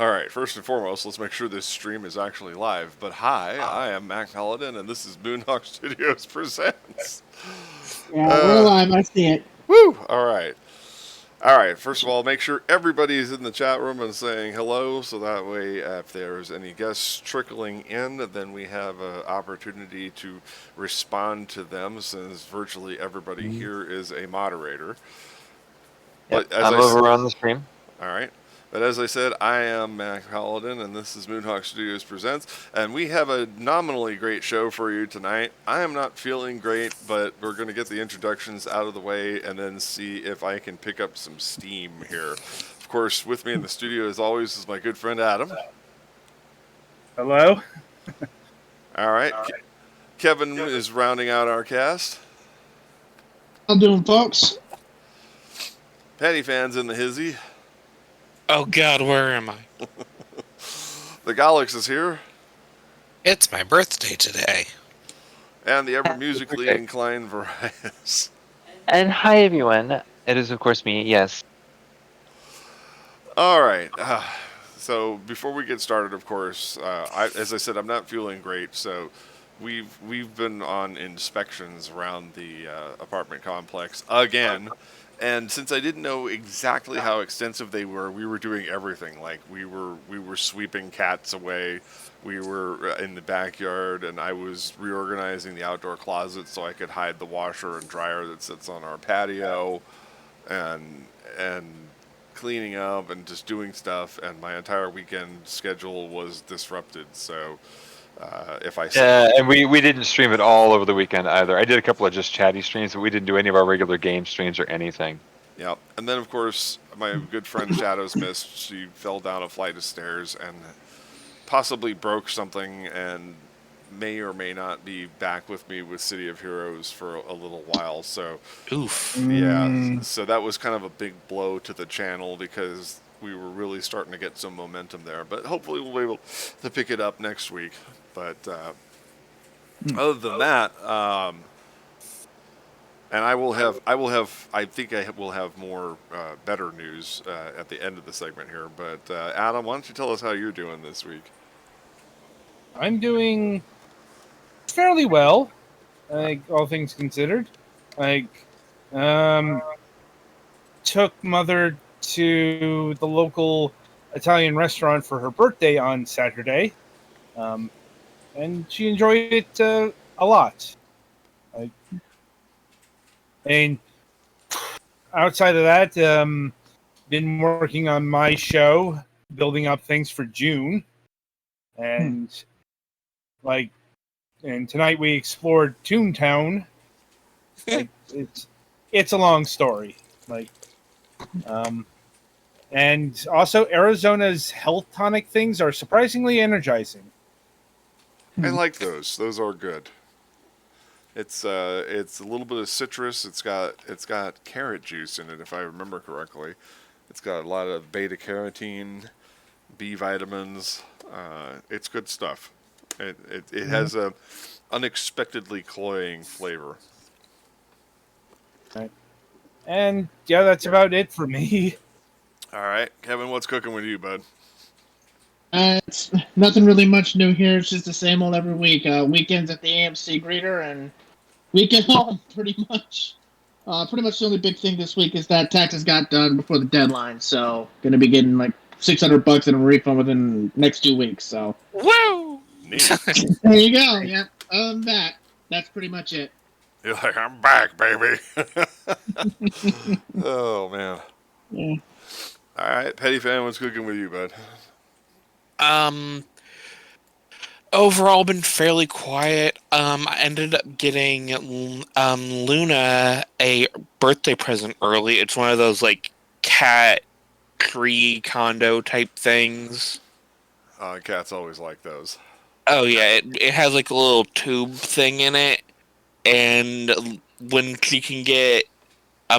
All right, first and foremost, let's make sure this stream is actually live. But hi, I am Mac Paladin, and this is Moonhawk Studios Presents. Yeah, we're Uh, live. I see it. Woo! All right. All right, first of all, make sure everybody's in the chat room and saying hello, so that way if there's any guests trickling in, then we have an opportunity to respond to them since virtually everybody here is a moderator. Yep, But as I'm I over on the stream. All right. But as I said, I am Mac Paladin, and this is Moonhawk Studios Presents, and we have a nominally great show for you tonight. I am not feeling great, but we're going to get the introductions out of the way and then see if I can pick up some steam here. Of course, with me in the studio, as always, is my good friend Adam. Hello. All right. Kevin is rounding out our cast. How doing, folks? Patty Fan's in the hizzy. Oh God, where am I? The Galax is here. It's my birthday today. And the ever Happy musically birthday. inclined Varias. And hi, everyone. It is, of course, me, yes. All right. So before we get started, of course, as I said, I'm not feeling great. So we've been on inspections around the apartment complex again, and since I didn't know exactly how extensive they were, we were doing everything. Like we were sweeping cats away. We were in the backyard, and I was reorganizing the outdoor closet so I could hide the washer and dryer that sits on our patio, and cleaning up and just doing stuff, and my entire weekend schedule was disrupted. So if I And we didn't stream it all over the weekend either. I did a couple of just chatty streams, but we didn't do any of our regular game streams or anything. yeah, and then of course my good friend Shadows missed. She fell down a flight of stairs and possibly broke something, and may or may not be back with me with City of Heroes for a little while. So Oof. yeah, so that was kind of a big blow to the channel because we were really starting to get some momentum there. But hopefully we'll be able to pick it up next week. But other than that, and I think I will have more better news at the end of the segment here. But Adam, why don't you tell us how you're doing this week? I'm doing fairly well, like all things considered. Like, took mother to the local Italian restaurant for her birthday on Saturday, and she enjoyed it a lot. Like, and outside of that, been working on my show, building up things for June, and and tonight we explored Toontown. Like, it's a long story. Like, and also Arizona's health tonic things are surprisingly energizing. I like those. Those are good. It's a little bit of citrus. It's got carrot juice in it, if I remember correctly. It's got a lot of beta carotene, B vitamins. It's good stuff. It has a unexpectedly cloying flavor. Right. And yeah, that's about it for me. All right, Kevin, what's cooking with you, bud? It's nothing really much new here. It's just the same old every week. Weekends at the AMC Greeter and weekend home, pretty much. Pretty much the only big thing this week is that taxes got done before the deadline, so gonna be getting like $600 in a refund within the next 2 weeks. So Woo! Neat. there you go. Yep. That's pretty much it. You're like, I'm back, baby. Oh man. Yeah. All right, Petty Fan, what's cooking with you, bud? Overall been fairly quiet. I ended up getting Luna a birthday present early. It's one of those like cat tree condo type things. Cats always like those. Oh yeah, it has like a little tube thing in it, and when she can get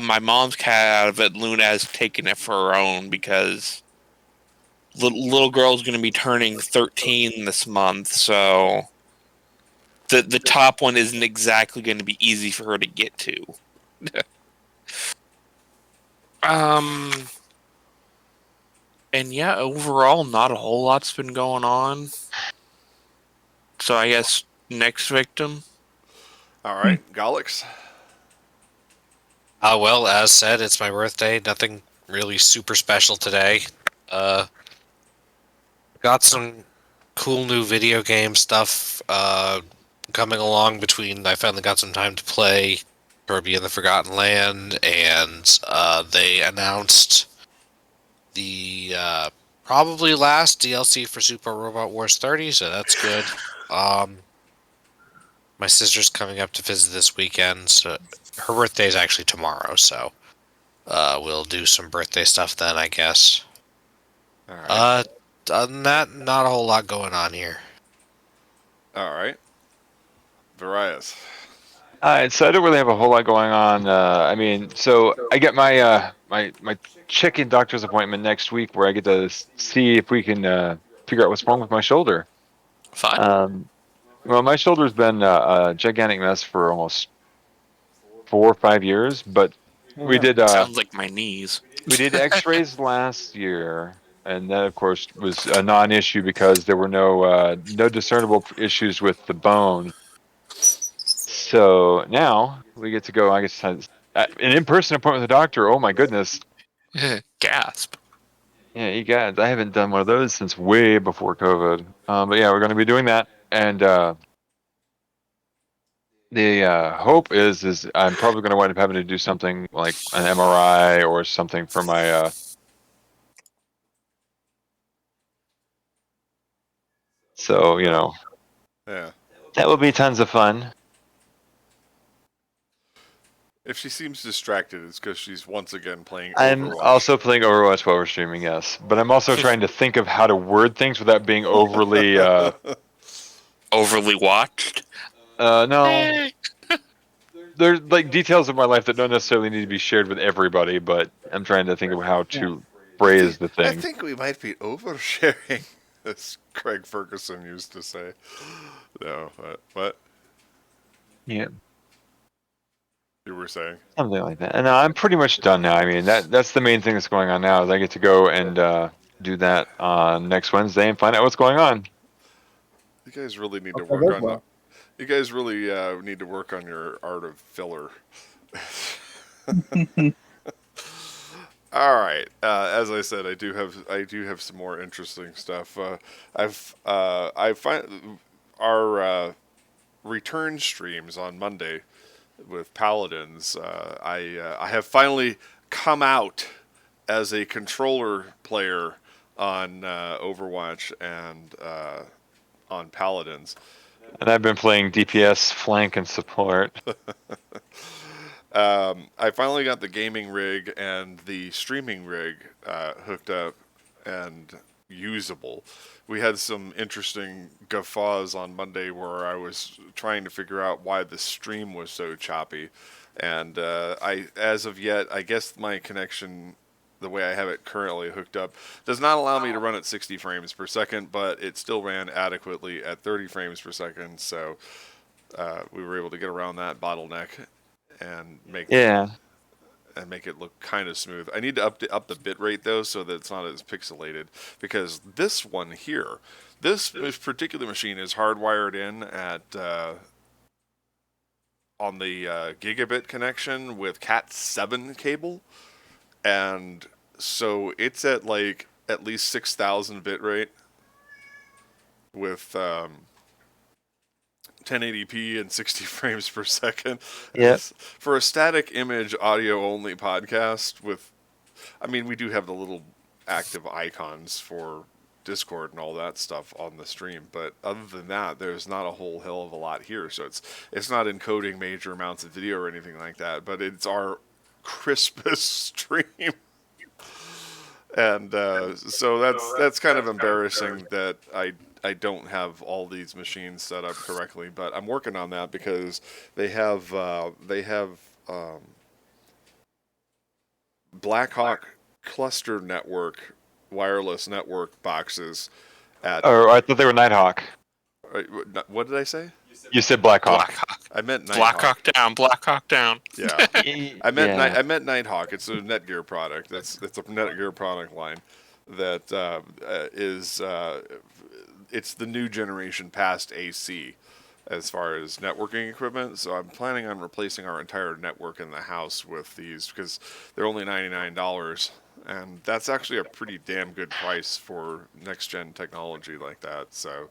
my mom's cat out of it, Luna has taken it for her own because little girl's going to be turning 13 this month, so the top one isn't exactly going to be easy for her to get to. And yeah, overall, not a whole lot's been going on. So I guess next victim. All right, Golix. Well, as said, it's my birthday. Nothing really super special today. Uh, got some cool new video game stuff coming along between. I finally got some time to play Kirby and the Forgotten Land, and they announced the probably last DLC for Super Robot Wars 30, so that's good. My sister's coming up to visit this weekend. So her birthday is actually tomorrow, so we'll do some birthday stuff then, I guess. All right. Other than that, not a whole lot going on here. All right. Varias. Alright, so I don't really have a whole lot going on. I mean, so I get my my chicken doctor's appointment next week, where I get to see if we can figure out what's wrong with my shoulder. Fun. Well, my shoulder's been a gigantic mess for almost 4 or 5 years, but we did Sounds like my knees. we did X-rays last year, and that of course was a non-issue because there were no discernible issues with the bone. So now we get to go. I guess an in-person appointment with the doctor. Oh my goodness! Gasp. Yeah, you guys, I haven't done one of those since way before COVID. But yeah, we're going to be doing that, and the hope is I'm probably going to wind up having to do something like an MRI or something for my. So Yeah. that will be tons of fun. If she seems distracted, it's because she's once again playing I'm Overwatch. also playing Overwatch while we're streaming, yes. But I'm also trying to think of how to word things without being overly. Overly watched. No, there's like details of my life that don't necessarily need to be shared with everybody, but I'm trying to think of how to phrase the I thing. think we might be oversharing, as Craig Ferguson used to say. No, what Yeah, you were saying? something like that. And I'm pretty much done now. I mean, that's the main thing that's going on now is I get to go and do that on next Wednesday and find out what's going on. You guys really need to Okay, work that's on. well. You guys really need to work on your art of filler. All right. As I said, I do have some more interesting stuff. I find our return streams on Monday with Paladins. I have finally come out as a controller player on Overwatch and on Paladins. And I've been playing DPS, flank, and support. I finally got the gaming rig and the streaming rig hooked up and usable. We had some interesting guffaws on Monday where I was trying to figure out why the stream was so choppy, and as of yet, I guess my connection, the way I have it currently hooked up, does not allow me to run at 60 frames per second, but it still ran adequately at 30 frames per second. So we were able to get around that bottleneck and make it look kind of smooth. I need to up the bit rate though, so that it's not as pixelated. Because this one here, this particular machine is hardwired in at on the gigabit connection with Cat7 cable, and so it's at like at least 6,000 bit rate with 1080p and 60 frames per second. Yep. For a static image audio only podcast with, I mean, we do have the little active icons for Discord and all that stuff on the stream, but other than that, there's not a whole hell of a lot here. So it's not encoding major amounts of video or anything like that, but it's our crispest stream. And so that's kind of embarrassing that I don't have all these machines set up correctly, but I'm working on that because they have Blackhawk cluster network wireless network boxes at. Or I thought they were Nighthawk. What did I say? You said Blackhawk. Blackhawk. I meant Nighthawk. Blackhawk down. Blackhawk down. Yeah, I meant Nighthawk. It's a Netgear product. It's a Netgear product line. that is it's the new generation past AC as far as networking equipment. So I'm planning on replacing our entire network in the house with these because they're only $99, and that's actually a pretty damn good price for next gen technology like that. So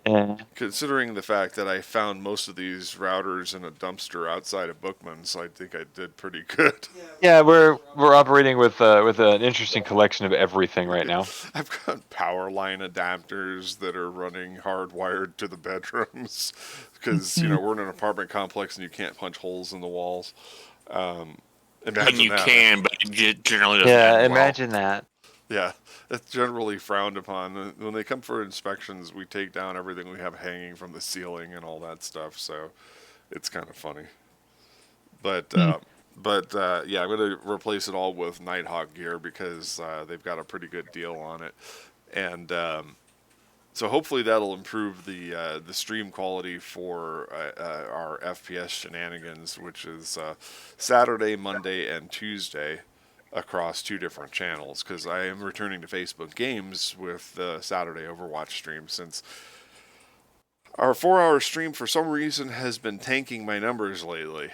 Yeah. considering the fact that I found most of these routers in a dumpster outside of Bookman's, I think I did pretty good. Yeah, we're operating with an interesting collection of everything right now. I've got power line adapters that are running hardwired to the bedrooms because we're in an apartment complex and you can't punch holes in the walls. When Imagine you that. can, but it generally doesn't Yeah, end well. imagine that. Yeah, it's generally frowned upon. When they come for inspections, we take down everything we have hanging from the ceiling and all that stuff. So it's kind of funny. But yeah, I'm going to replace it all with Nighthawk gear because they've got a pretty good deal on it, and so hopefully that'll improve the stream quality for our FPS shenanigans, which is Saturday, Monday, and Tuesday across 2 different channels. Because I am returning to Facebook Games with the Saturday Overwatch stream since our 4-hour stream for some reason has been tanking my numbers lately.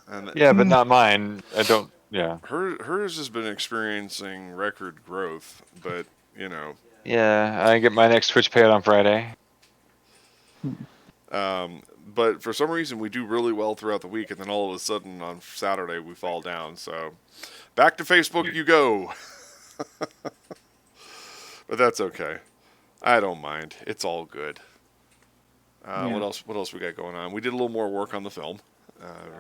And Yeah, but not mine. I don't. Yeah. hers has been experiencing record growth, but Yeah, I get my next Twitch payout on Friday. But for some reason we do really well throughout the week, and then all of a sudden on Saturday we fall down. So back to Facebook you go. But that's okay. I don't mind. It's all good. Yeah. What else we got going on? We did a little more work on the film.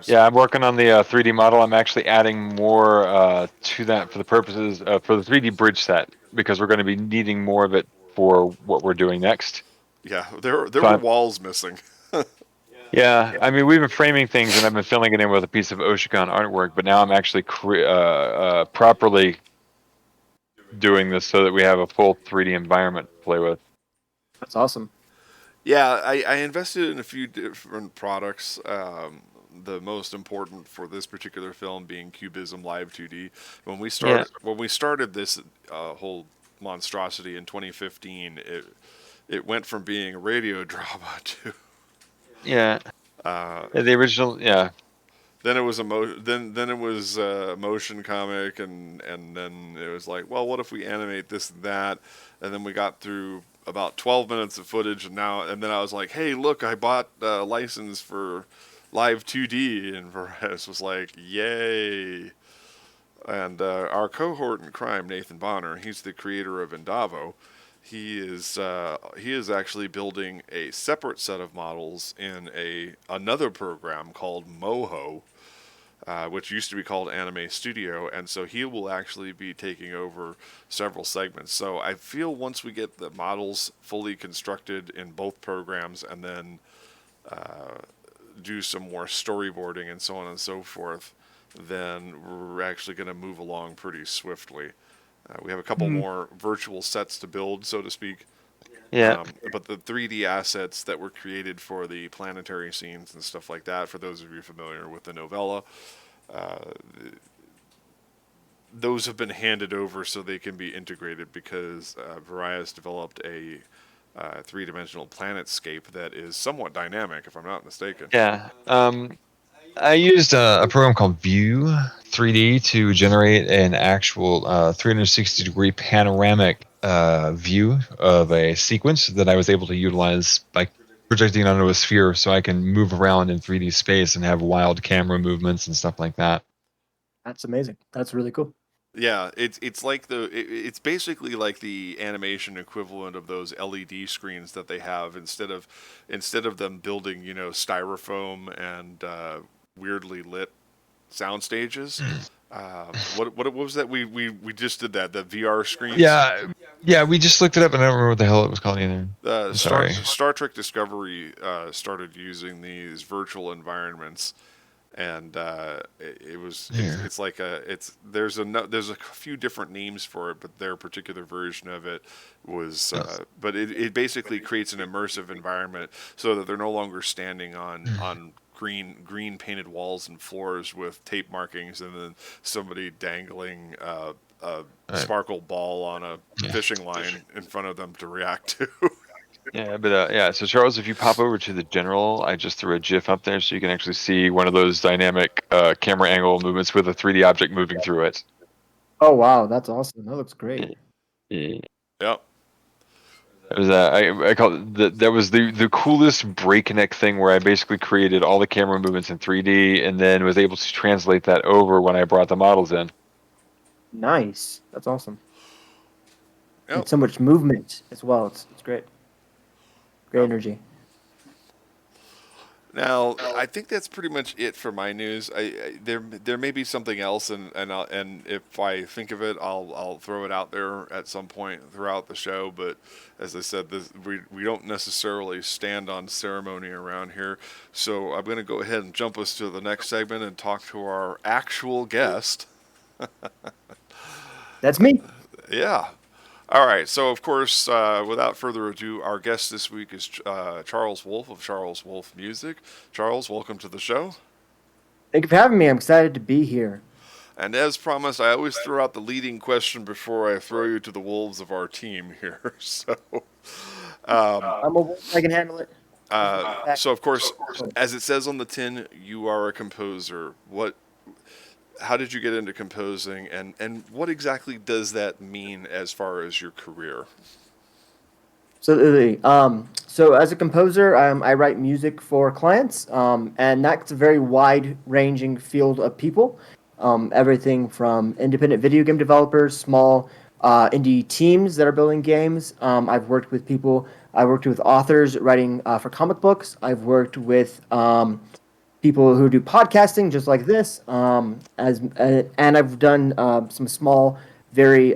Yeah, I'm working on the 3D model. I'm actually adding more to that for the purposes for the 3D bridge set because we're going to be needing more of it for what we're doing next. Yeah, there So were walls missing. Yeah, I mean, we've been framing things and I've been filling it in with a piece of Oshikon artwork, but now I'm actually properly doing this so that we have a full 3D environment to play with. That's awesome. Yeah, I invested in a few different products. The most important for this particular film being Cubism Live 2D. When we started this whole monstrosity in 2015, it went from being a radio drama to Yeah. The original, yeah. then it was then it was a motion comic, and then it was like, well, what if we animate this and that, and then we got through about 12 minutes of footage, and then I was like, hey, look, I bought a license for Live 2D, and Verizon was like, yay. And our cohort in crime, Nathan Bonner, he's the creator of Indavo. He is actually building a separate set of models in another program called Moho, which used to be called Anime Studio, and so he will actually be taking over several segments. So I feel once we get the models fully constructed in both programs, and then do some more storyboarding and so on and so forth, then we're actually going to move along pretty swiftly. We have a couple more virtual sets to build, so to speak. Yeah. But the 3D assets that were created for the planetary scenes and stuff like that, for those of you familiar with the novella, those have been handed over so they can be integrated because Varia's developed a 3-dimensional planetscape that is somewhat dynamic, if I'm not mistaken. Yeah. I used a program called View 3D to generate an actual 360-degree panoramic view of a sequence that I was able to utilize by projecting it onto a sphere so I can move around in 3D space and have wild camera movements and stuff like that. That's amazing. That's really cool. Yeah, it's like it's basically like the animation equivalent of those LED screens that they have instead of them building styrofoam and weirdly lit sound stages. What was that we just did that, the VR screens? Yeah, we just looked it up and I don't remember what the hell it was called either. Star Trek Discovery started using these virtual environments. And it's like there's a few different names for it, but their particular version of it was but it basically creates an immersive environment so that they're no longer standing on green painted walls and floors with tape markings and then somebody dangling sparkle ball on a Yeah. fishing line in front of them to react to. Yeah, but yeah. So Charles, if you pop over to the general, I just threw a GIF up there so you can actually see one of those dynamic camera angle movements with a 3D object moving through it. Oh wow, that's awesome. That looks great. Yeah. Yep. It was I call it that was the coolest breakneck thing where I basically created all the camera movements in 3D and then was able to translate that over when I brought the models in. Nice. That's awesome. Yep. And so much movement as well. It's great. Great Yep. energy. Now, I think that's pretty much it for my news. There may be something else, and if I think of it, I'll throw it out there at some point throughout the show. But as I said, we don't necessarily stand on ceremony around here, so I'm going to go ahead and jump us to the next segment and talk to our actual guest. That's me. Yeah. All right. So, of course, without further ado, our guest this week is Charles Wolf of Charles Wolf Music. Charles, welcome to the show. Thank you for having me. I'm excited to be here. And as promised, I always throw out the leading question before I throw you to the wolves of our team here. So, I'm a wolf. I can handle it. so of course, as it says on the tin, you are a composer. How did you get into composing, and what exactly does that mean as far as your career? Absolutely. So as a composer, I write music for clients, and that's a very wide-ranging field of people. Everything from independent video game developers, small indie teams that are building games. I've worked with people. I worked with authors writing for comic books. I've worked with people who do podcasting just like this. And I've done some small, very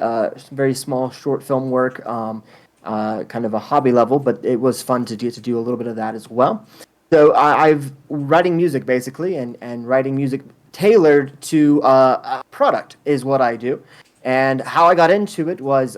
small short film work. Kind of a hobby level, but it was fun to do a little bit of that as well. So I've writing music basically, and writing music tailored to a product is what I do. And how I got into it was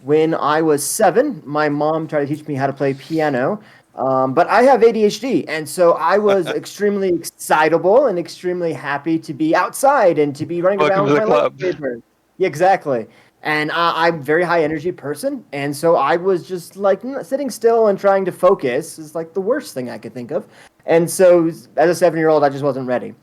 when I was 7, my mom tried to teach me how to play piano. But I have ADHD, and so I was extremely excitable and extremely happy to be outside and to be running Welcome around to with the my club. lightsaber. Yeah, exactly. And I'm a very high energy person, and so I was just like sitting still and trying to focus is like the worst thing I could think of. And so as a 7-year-old, I just wasn't ready.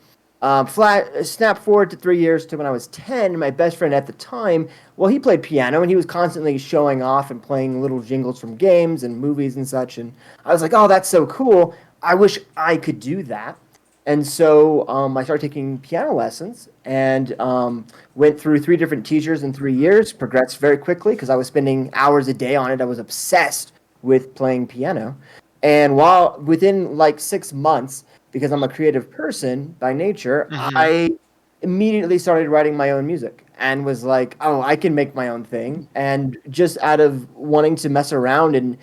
Snap forward to 3 years to when I was 10. My best friend at the time, well, he played piano and he was constantly showing off and playing little jingles from games and movies and such. And I was like, oh, that's so cool. I wish I could do that. And so I started taking piano lessons and went through 3 different teachers in 3 years, progressed very quickly because I was spending hours a day on it. I was obsessed with playing piano. And while within like 6 months, because I'm a creative person by nature, I immediately started writing my own music and was like, oh, I can make my own thing. And just out of wanting to mess around and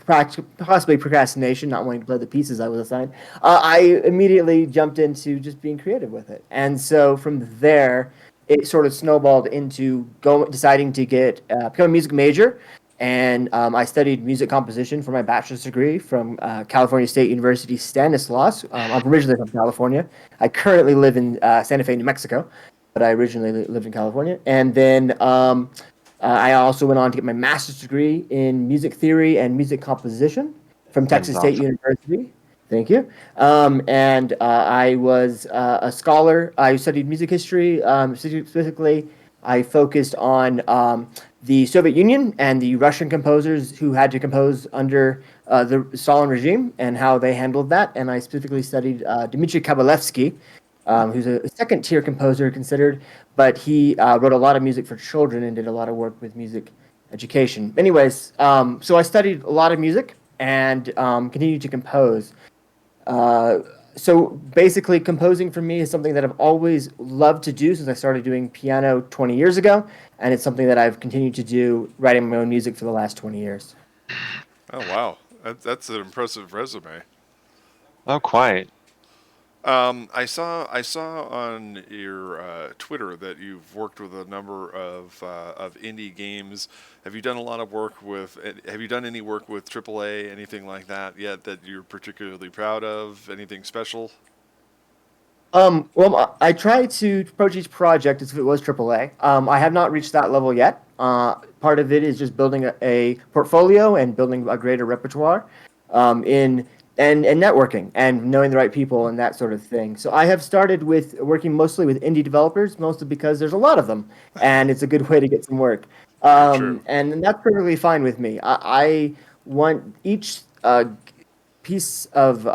possibly procrastination, not wanting to play the pieces I was assigned, I immediately jumped into just being creative with it. And so from there, it sort of snowballed into deciding to become a music major. And I studied music composition for my bachelor's degree from California State University, Stanislaus. I'm originally from California. I currently live in Santa Fe, New Mexico, but I originally lived in California. And then I also went on to get my master's degree in music theory and music composition from That is Texas State awesome. University. Thank you. And I was a scholar. I studied music history. Specifically, I focused on the Soviet Union and the Russian composers who had to compose under the Stalin regime and how they handled that. And I specifically studied Dmitry Kabalevsky, who's a second-tier composer considered, but he wrote a lot of music for children and did a lot of work with music education. Anyways, so I studied a lot of music and continued to compose. So basically, composing for me is something that I've always loved to do since I started doing piano 20 years ago, and it's something that I've continued to do, writing my own music for the last 20 years. Oh wow, that's an impressive resume. Not quite. I saw on your Twitter that you've worked with a number of indie games. Have you done a lot of work with? Have you done any work with AAA, anything like that yet that you're particularly proud of? Anything special? Well, I try to approach each project as if it was AAA. I have not reached that level yet. Part of it is just building a portfolio and building a greater repertoire, in and networking and knowing the right people and that sort of thing. So I have started with working mostly with indie developers, mostly because there's a lot of them, and it's a good way to get some work. Very true. And that's perfectly fine with me. I want each piece of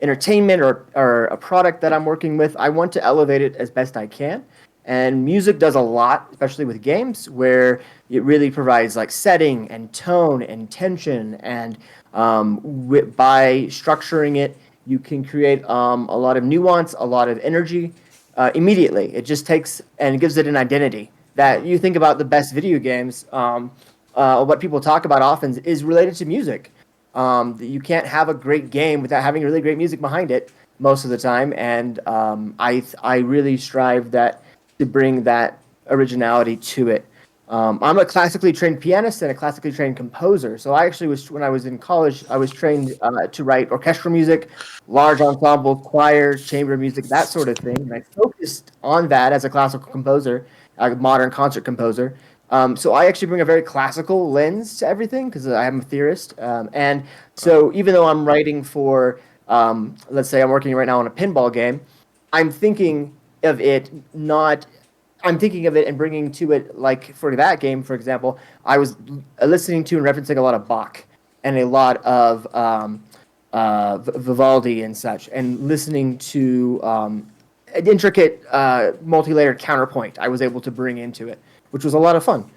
entertainment or a product that I'm working with, I want to elevate it as best I can. And music does a lot, especially with games, where it really provides like setting and tone and tension. And by structuring it, you can create a lot of nuance, a lot of energy immediately. It just takes and it gives it an identity. That you think about the best video games, what people talk about often is related to music. You can't have a great game without having really great music behind it most of the time, and I really strive to bring that originality to it. I'm a classically trained pianist and a classically trained composer. So I actually was when I was in college, I was trained to write orchestral music, large ensemble, choir, chamber music, that sort of thing. And I focused on that as a classical composer, a modern concert composer. So I actually bring a very classical lens to everything because I am a theorist. And so even though I'm writing for, let's say I'm working right now on a pinball game, I'm thinking of it not. I'm thinking of it and bringing to it, like for that game, for example, I was listening to and referencing a lot of Bach and a lot of Vivaldi and such, and listening to an intricate multi-layered counterpoint I was able to bring into it, which was a lot of fun.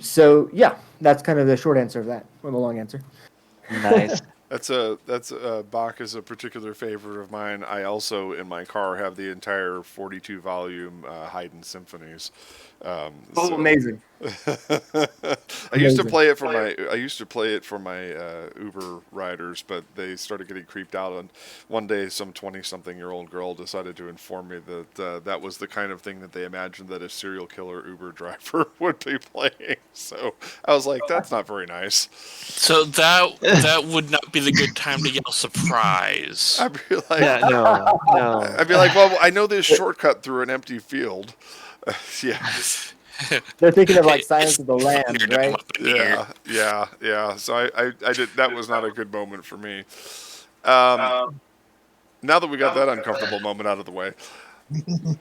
So yeah, that's kind of the short answer of that, or the long answer. Nice. That's Bach is a particular favorite of mine. I also in my car have the entire 42 volume Haydn symphonies. Amazing! I used to play it for my Uber riders, but they started getting creeped out. And one day, some 20-something-year-old girl decided to inform me that that was the kind of thing that they imagined that a serial killer Uber driver would be playing. So I was like, that's not very nice. So that would not be the good time to yell surprise. I'd be like, No. I'd be like, well, I know this shortcut through an empty field. Yeah. They're thinking of like It's Silence of the Lambs, weird right? up in here. Yeah. So I did. That was not a good moment for me. Now that we got that uncomfortable moment out of the way,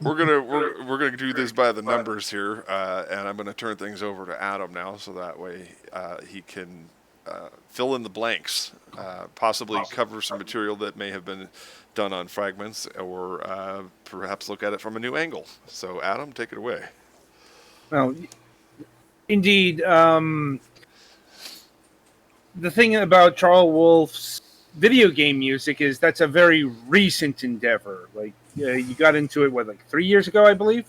we're gonna do this by the numbers here, and I'm gonna turn things over to Adam now, so that way he can fill in the blanks, possibly cover some material that may have been done on fragments, or perhaps look at it from a new angle. So Adam, take it away. Well, indeed. The thing about Charles Wolf's video game music is that's a very recent endeavor. Like you got into it, like 3 years ago, I believe?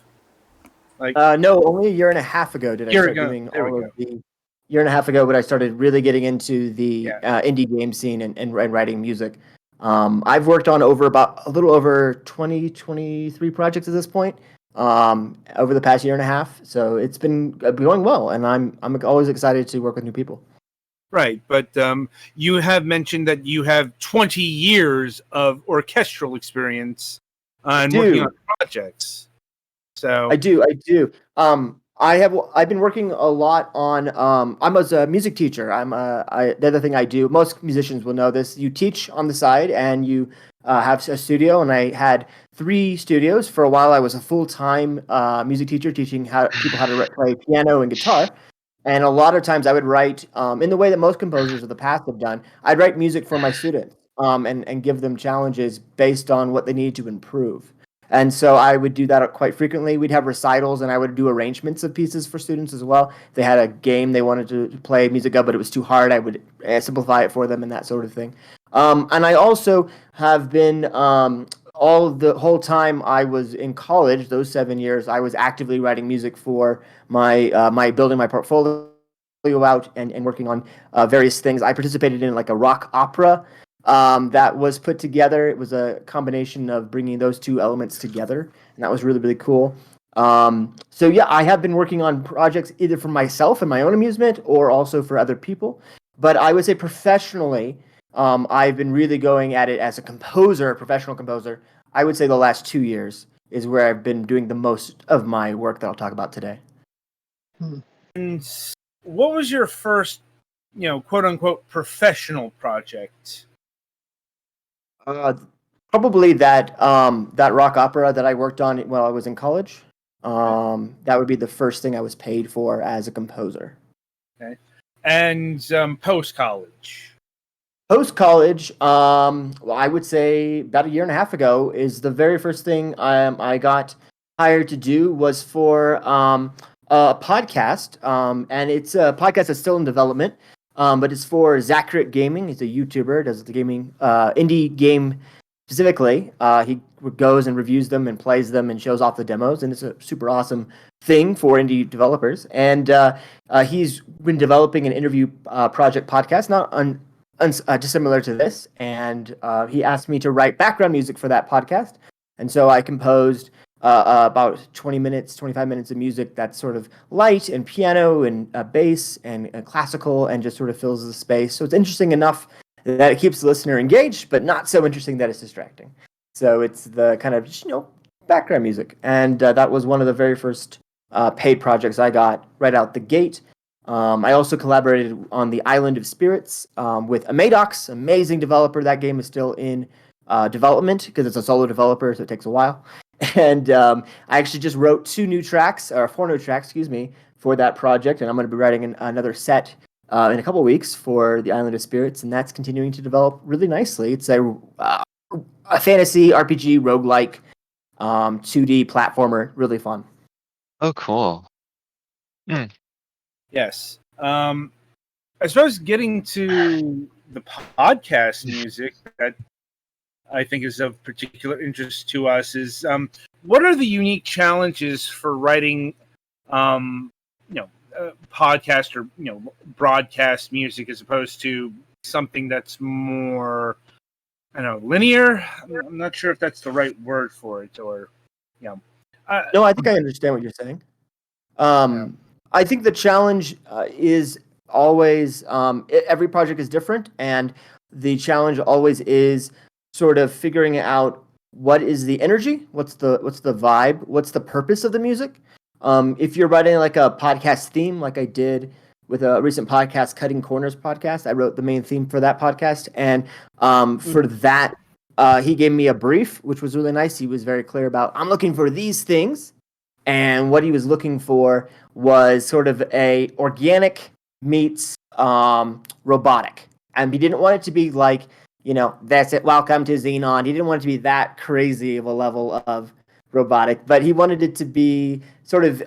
No, only a year and a half ago did I Year start ago. doing There we all go. of the year and a half ago, but I started really getting into the Yeah. indie game scene and writing music. I've worked on a little over 23 projects at this point, over the past year and a half. So it's been going well, and I'm always excited to work with new people. Right, but you have mentioned that you have 20 years of orchestral experience and working on projects. So I do. I've been working a lot on. I'm as a music teacher. The other thing I do. Most musicians will know this. You teach on the side, and you have a studio. And I had 3 studios for a while. I was a full-time music teacher, teaching people how to play piano and guitar. And a lot of times, I would write in the way that most composers of the past have done. I'd write music for my students and give them challenges based on what they needed to improve. And so I would do that quite frequently. We'd have recitals, and I would do arrangements of pieces for students as well. If they had a game they wanted to play music of, but it was too hard, I would simplify it for them and that sort of thing. And I also have been all the whole time I was in college, those 7 years, I was actively writing music for my building my portfolio out and working on various things. I participated in like a rock opera that was put together. It was a combination of bringing those 2 elements together, and that was really, really cool. So yeah, I have been working on projects either for myself and my own amusement or also for other people. But I would say professionally, I've been really going at it as a composer, a professional composer. I would say the last 2 years is where I've been doing the most of my work that I'll talk about today. And what was your first, quote unquote, professional project? Probably that rock opera that I worked on while I was in college. That would be the first thing I was paid for as a composer. Okay. And post college. Post college, well, I would say about a year and a half ago is the very first thing I got hired to do was for a podcast, and it's a podcast that's still in development, but it's for Zacrit Gaming. He's a YouTuber, does the gaming indie game specifically. He goes and reviews them and plays them and shows off the demos, and it's a super awesome thing for indie developers. And he's been developing an interview project podcast, not dissimilar to this, and he asked me to write background music for that podcast, and so I composed about 20 minutes, 25 minutes of music that's sort of light and piano and bass and classical and just sort of fills the space. So it's interesting enough that it keeps the listener engaged, but not so interesting that it's distracting. So it's the kind of background music, and that was one of the very first paid projects I got right out the gate. I also collaborated on the Island of Spirits with Amadox, amazing developer. That game is still in development because it's a solo developer, so it takes a while. And I actually just wrote 4 new tracks, for that project, and I'm going to be writing another set in a couple of weeks for the Island of Spirits, and that's continuing to develop really nicely. It's a fantasy RPG roguelike 2D platformer, really fun. Oh, cool. Yes. I suppose getting to the podcast music that I think is of particular interest to us is what are the unique challenges for writing, podcast or broadcast music as opposed to something that's more, linear. I'm not sure if that's the right word for it, or No, I think I understand what you're saying. I think the challenge is always every project is different, and the challenge always is sort of figuring out what is the energy, what's the vibe, what's the purpose of the music. If you're writing like a podcast theme, like I did with a recent podcast, Cutting Corners podcast, I wrote the main theme for that podcast, and for that, he gave me a brief, which was really nice. He was very clear about, I'm looking for these things. And what he was looking for was sort of a organic meets robotic. And he didn't want it to be like, that's it, welcome to Xenon. He didn't want it to be that crazy of a level of robotic, but he wanted it to be sort of,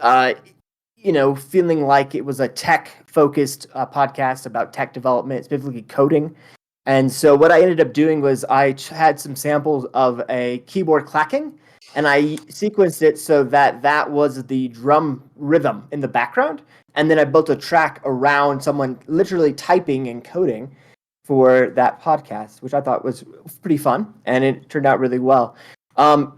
feeling like it was a tech-focused podcast about tech development, specifically coding. And so what I ended up doing was I had some samples of a keyboard clacking, and I sequenced it so that was the drum rhythm in the background. And then I built a track around someone literally typing and coding for that podcast, which I thought was pretty fun, and it turned out really well.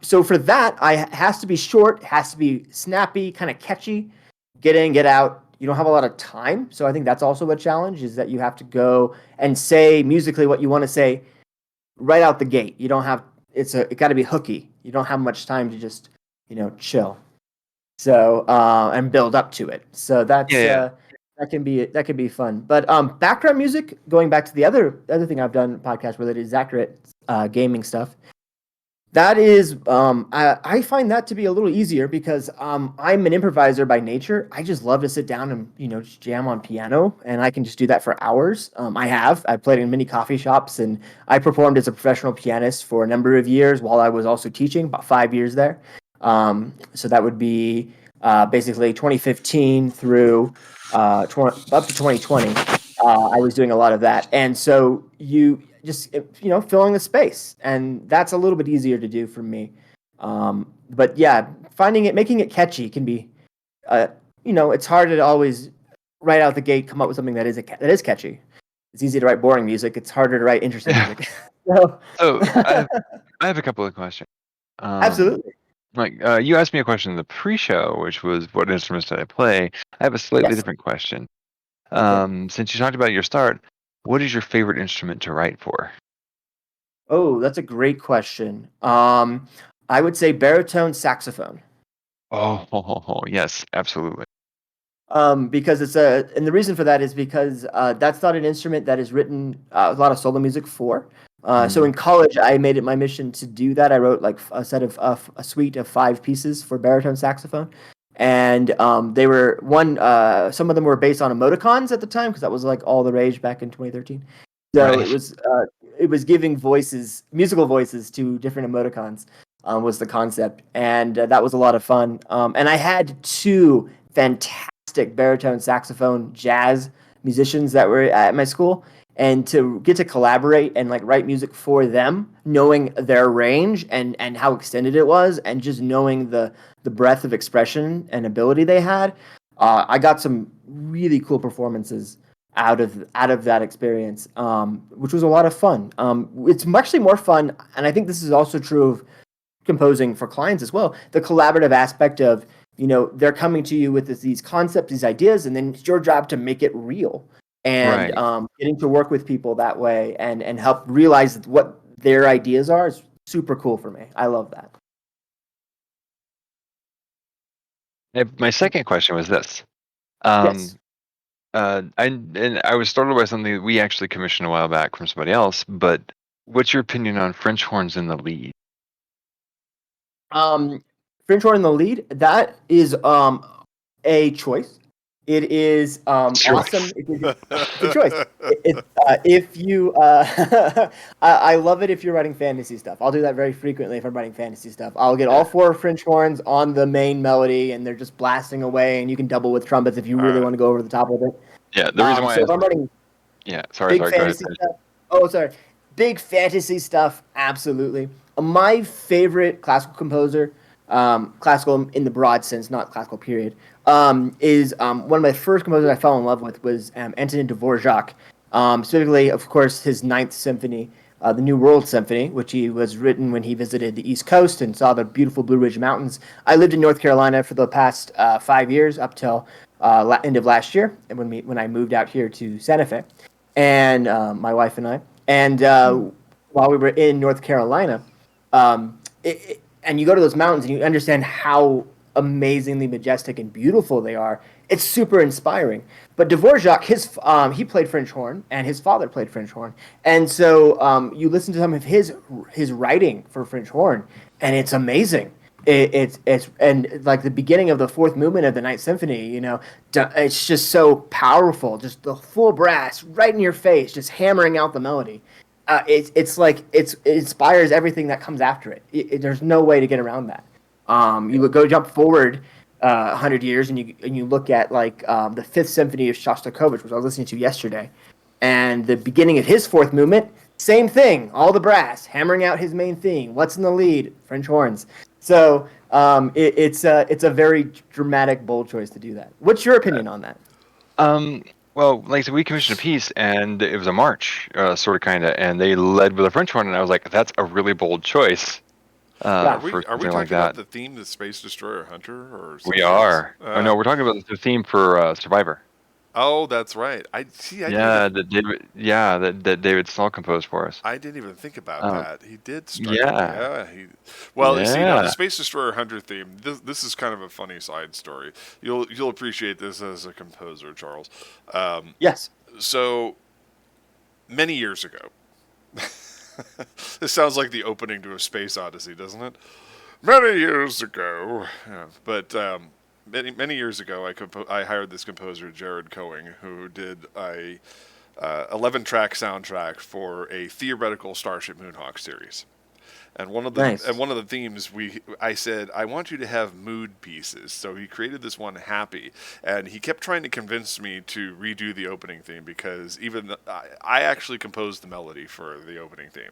So for that, it has to be short, has to be snappy, kind of catchy, get in, get out. You don't have a lot of time, so I think that's also a challenge, is that you have to go and say musically what you want to say right out the gate. You don't have it got to be hooky. You don't have much time to just chill. So and build up to it. So that's that can be fun. But background music, going back to the other thing I've done podcast related is Zacrit gaming stuff. That is, I find that to be a little easier because I'm an improviser by nature. I just love to sit down and just jam on piano, and I can just do that for hours. I've played in many coffee shops, and I performed as a professional pianist for a number of years while I was also teaching, about 5 years there. So that would be basically 2015 through up to 2020. I was doing a lot of that, and so you just filling the space, and that's a little bit easier to do for me. But yeah, making it catchy can be, it's hard to always right out the gate come up with something that is catchy. It's easy to write boring music. It's harder to write interesting music. So I have a couple of questions. Absolutely. Like you asked me a question in the pre-show, which was what instruments did I play? I have a slightly different question. Since you talked about your start, what is your favorite instrument to write for? Oh, that's a great question. I would say baritone saxophone. Oh, yes, absolutely. Because and the reason for that is because that's not an instrument that is written a lot of solo music for. So in college, I made it my mission to do that. I wrote like a suite of 5 pieces for baritone saxophone, and they were some of them were based on emoticons at the time because that was like all the rage back in 2013. So Right. it was giving musical voices to different emoticons. Was the concept, and that was a lot of fun. And I had 2 fantastic baritone saxophone jazz musicians that were at my school, and to get to collaborate and like write music for them, knowing their range and how extended it was, and just knowing the breadth of expression and ability they had, I got some really cool performances out of that experience, which was a lot of fun. It's actually more fun, and I think this is also true of composing for clients as well. The collaborative aspect of, they're coming to you with these concepts, these ideas, and then it's your job to make it real. And Right. getting to work with people that way and help realize what their ideas are is super cool for me. I love that. And my second question was this. Um, Yes. I was startled by something that we actually commissioned a while back from somebody else. But what's your opinion on French horns in the lead? French horn in the lead. That is a choice. It is awesome. Choice. It's a choice. If you, I love it if you're writing fantasy stuff. I'll do that very frequently if I'm writing fantasy stuff. I'll get all 4 French horns on the main melody, and they're just blasting away. And you can double with trumpets if you All really right. want to go over the top of it. Yeah, the reason why So I if I'm writing sorry, big go ahead. fantasy stuff. Oh, sorry. Big fantasy stuff, absolutely. My favorite classical composer, classical in the broad sense, not classical period, is one of my first composers I fell in love with was Antonin Dvorak. Specifically, of course, his Ninth Symphony, the New World Symphony, which he was written when he visited the East Coast and saw the beautiful Blue Ridge Mountains. I lived in North Carolina for the past 5 years up till end of last year, and when I moved out here to Santa Fe, and my wife and I, and while we were in North Carolina, and you go to those mountains and you understand how amazingly majestic and beautiful they are. It's super inspiring. But Dvorak, he played French horn, and his father played French horn, and so you listen to some of his writing for French horn, and it's amazing. It's and like the beginning of the 4th movement of the Ninth Symphony, it's just so powerful, just the full brass right in your face, just hammering out the melody. It's like it inspires everything that comes after it. There's no way to get around that. You go jump forward 100 years, and you look at like the 5th Symphony of Shostakovich, which I was listening to yesterday, and the beginning of his 4th movement, same thing, all the brass hammering out his main theme. What's in the lead? French horns. So it's a very dramatic, bold choice to do that. What's your opinion on that? Well, like I said, we commissioned a piece, and it was a march, sort of, kind of, and they led with a French horn, and I was like, that's a really bold choice Yeah. for Are we something like talking about that. the theme to Space Destroyer Hunter or We something are. else? Oh no, we're talking about the theme for Survivor. Oh, that's right. I see. Yeah, that David Small composed for us. I didn't even think about Um, that. He did strike me. yeah, Yeah. Well, you see, now the yeah. Space Destroyer Hunter theme. This is kind of a funny side story. You'll appreciate this as a composer, Charles. Yes. So many years ago. This sounds like the opening to a Space Odyssey, doesn't it? Many years ago, yeah. But many years ago, I hired this composer, Jared Coing, who did a 11-track soundtrack for a theoretical Starship Moonhawk series. And Nice. one of the themes I said, I want you to have mood pieces. So he created this one, Happy, and he kept trying to convince me to redo the opening theme because I actually composed the melody for the opening theme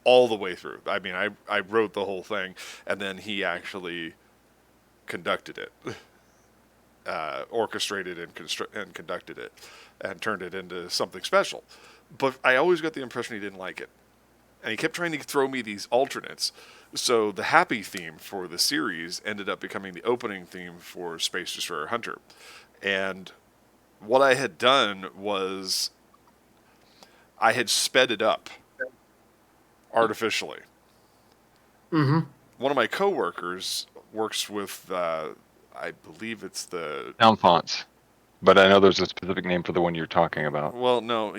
all the way through. I mean, I wrote the whole thing, and then he actually conducted it, orchestrated and conducted it, and turned it into something special. But I always got the impression he didn't like it. And he kept trying to throw me these alternates. So the Happy theme for the series ended up becoming the opening theme for Space Destroyer Hunter. And what I had done was I had sped it up artificially. Mm-hmm. One of my coworkers works with, I believe it's the. Sound fonts. But I know there's a specific name for the one you're talking about. Well, no,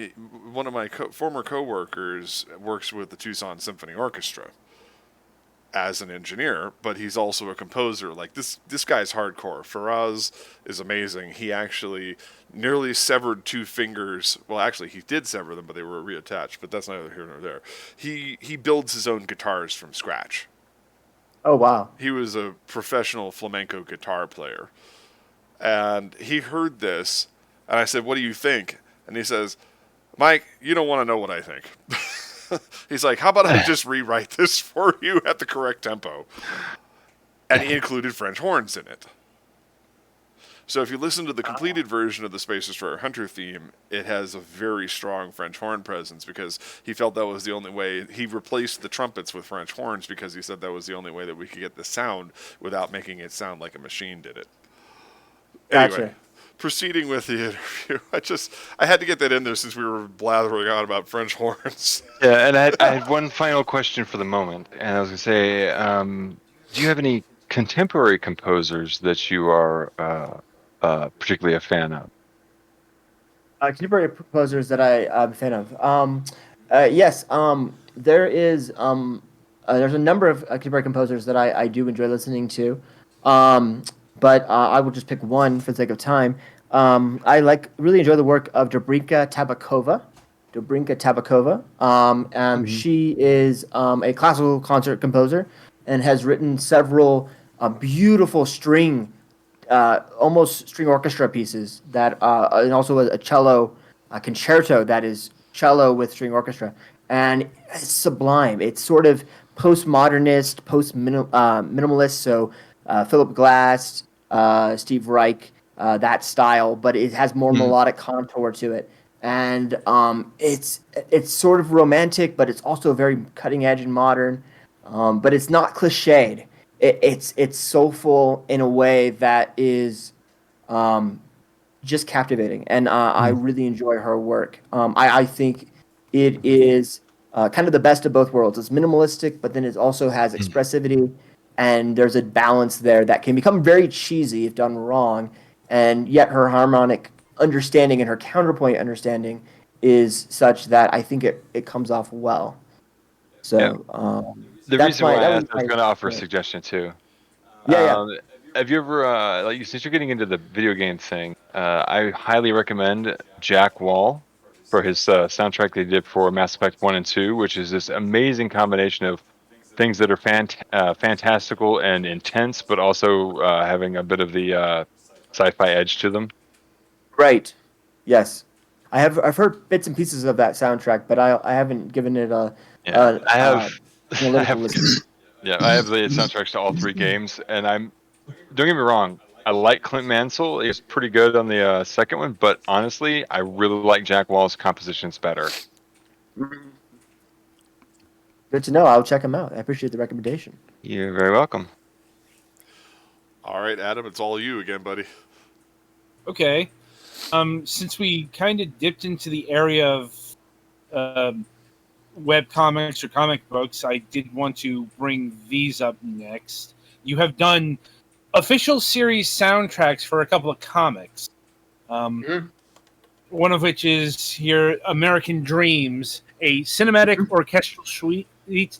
one of my former coworkers works with the Tucson Symphony Orchestra as an engineer, but he's also a composer. Like this guy's hardcore. Faraz is amazing. He actually nearly severed 2 fingers. Well, actually, he did sever them, but they were reattached. But that's neither here nor there. He builds his own guitars from scratch. Oh wow. He was a professional flamenco guitar player. And he heard this, and I said, "What do you think?" And he says, "Mike, you don't want to know what I think." He's like, "How about I just rewrite this for you at the correct tempo?" And he included French horns in it. So if you listen to the completed version of the Space Destroyer Hunter theme, it has a very strong French horn presence because he felt that was the only way. He replaced the trumpets with French horns because he said that was the only way that we could get the sound without making it sound like a machine did it. Anyway, Gotcha. proceeding with the interview, I had to get that in there since we were blathering on about French horns. Yeah, and I had one final question for the moment, and I was going to say, do you have any contemporary composers that you are particularly a fan of? Contemporary composers that I'm a fan of. Yes. There is. There's a number of contemporary composers that I do enjoy listening to. But I will just pick one for the sake of time. I really enjoy the work of Dobrinka Tabakova. She is a classical concert composer and has written several beautiful almost string orchestra pieces that, and also a cello concerto that is cello with string orchestra, and it's sublime. It's sort of postmodernist, minimalist. So Philip Glass, Steve Reich, that style, but it has more melodic contour to it, and it's sort of romantic, but it's also very cutting edge and modern. But it's not cliched. It's soulful in a way that is just captivating, and I really enjoy her work. I think it is kind of the best of both worlds. It's minimalistic, but then it also has expressivity, and there's a balance there that can become very cheesy if done wrong, and yet her harmonic understanding and her counterpoint understanding is such that I think it comes off well. So The that's reason why I was my going to offer a point. suggestion too. Yeah. Have you ever, since you're getting into the video game thing, I highly recommend Jack Wall for his soundtrack they did for Mass Effect 1 and 2, which is this amazing combination of things that are fantastical and intense, but also having a bit of the sci-fi edge to them. Right. Yes. I've heard bits and pieces of that soundtrack, but I haven't given it a I have analytical listen. Yeah, I have the soundtracks to all 3 games, and don't get me wrong, I like Clint Mansell. He's pretty good on the second one, but honestly, I really like Jack Wall's compositions better. Good to know. I'll check him out. I appreciate the recommendation. You're very welcome. All right, Adam, it's all you again, buddy. Okay. Since we kind of dipped into the area of web comics or comic books, I did want to bring these up next. You have done official series soundtracks for a couple of comics. One of which is here, American Dreams, a cinematic orchestral suite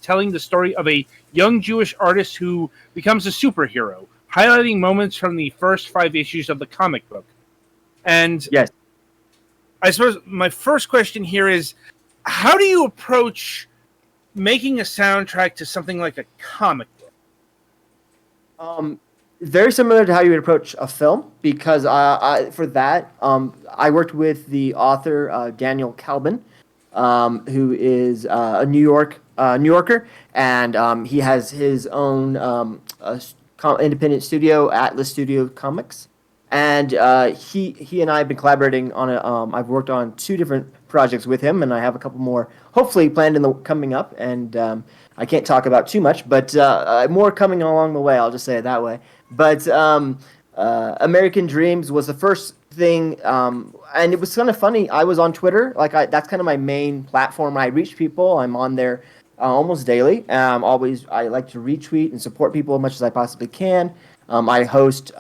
telling the story of a young Jewish artist who becomes a superhero, highlighting moments from the first 5 issues of the comic book. And yes, I suppose my first question here is, how do you approach making a soundtrack to something like a comic book? Very similar to how you would approach a film, because for that, I worked with the author Daniel Kalbin, who is a New Yorker, and he has his own independent studio, Atlas Studio Comics, and he and I have been collaborating on I've worked on 2 different projects with him, and I have a couple more hopefully planned coming up, and I can't talk about too much, but more coming along the way. I'll just say it that way. But American Dreams was the first thing, and it was kind of funny. I was on Twitter, that's kind of my main platform. I reach people. I'm on there almost daily. I like to retweet and support people as much as I possibly can. I host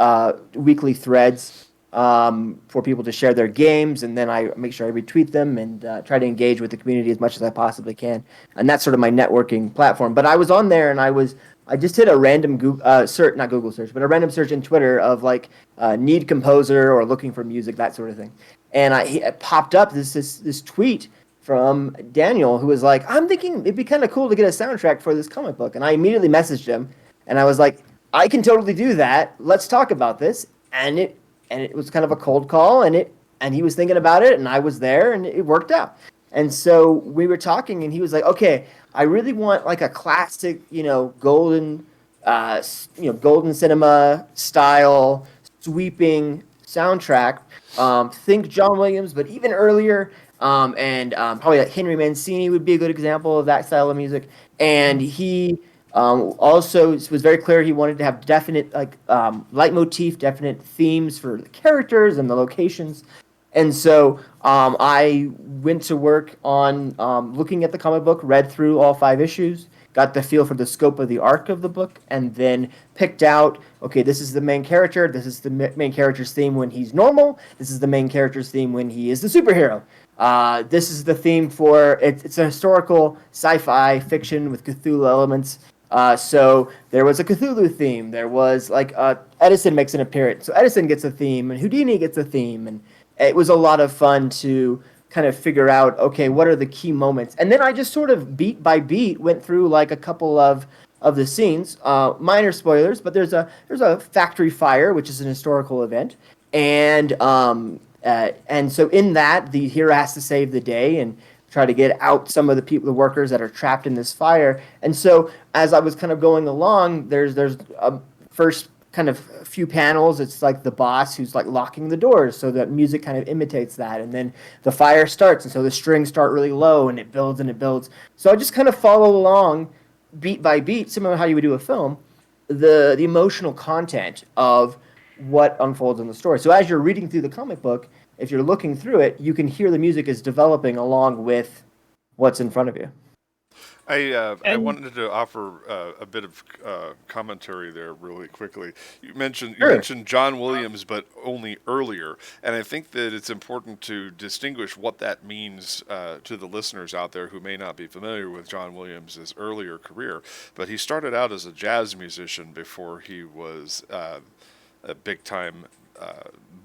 weekly threads for people to share their games, and then I make sure I retweet them and try to engage with the community as much as I possibly can. And that's sort of my networking platform. But I was on there, and I just did a random Google search, not Google search, but a random search in Twitter of like need composer or looking for music, that sort of thing. And it popped up this tweet from Daniel, who was like, I'm thinking it'd be kind of cool to get a soundtrack for this comic book. And I immediately messaged him, and I was like, I can totally do that. Let's talk about this. And it was kind of a cold call, and he was thinking about it, and I was there, and it worked out. And so we were talking, and he was like, okay, I really want like a classic, golden cinema style sweeping soundtrack. Think John Williams, but even earlier. And probably like Henry Mancini would be a good example of that style of music. And he also was very clear he wanted to have definite leitmotif, definite themes for the characters and the locations. And so I went to work on looking at the comic book, read through all 5 issues, got the feel for the scope of the arc of the book, and then picked out, okay, this is the main character, this is the main character's theme when he's normal, this is the main character's theme when he is the superhero. This is the theme for, it's a historical sci-fi fiction with Cthulhu elements. So there was a Cthulhu theme, there was Edison makes an appearance, so Edison gets a theme, and Houdini gets a theme, and it was a lot of fun to kind of figure out, okay, what are the key moments? And then I just sort of beat by beat went through like a couple of the scenes, minor spoilers, but there's a factory fire, which is an historical event. And so in that, the hero has to save the day and try to get out some of the workers that are trapped in this fire. And so as I was kind of going along, there's a first kind of few panels, it's like the boss who's like locking the doors, so that music kind of imitates that, and then the fire starts, and so the strings start really low, and it builds and it builds. So I just kind of follow along beat by beat, similar to how you would do a film, the emotional content of what unfolds in the story. So as you're reading through the comic book, if you're looking through it, you can hear the music is developing along with what's in front of you. I wanted to offer a bit of commentary there really quickly. You mentioned John Williams, but only earlier, and I think that it's important to distinguish what that means to the listeners out there who may not be familiar with John Williams' earlier career. But he started out as a jazz musician before he was a big-time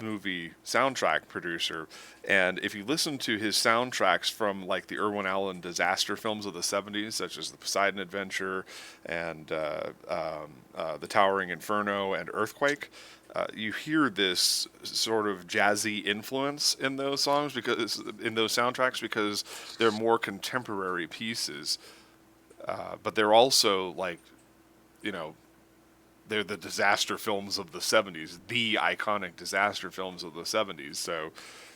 movie soundtrack producer, and if you listen to his soundtracks from like the Irwin Allen disaster films of the 70s, such as The Poseidon Adventure and The Towering Inferno and Earthquake, you hear this sort of jazzy influence in those songs, because in those soundtracks, because they're more contemporary pieces, but they're also like, they're the disaster films of the 70s, the iconic disaster films of the 70s. So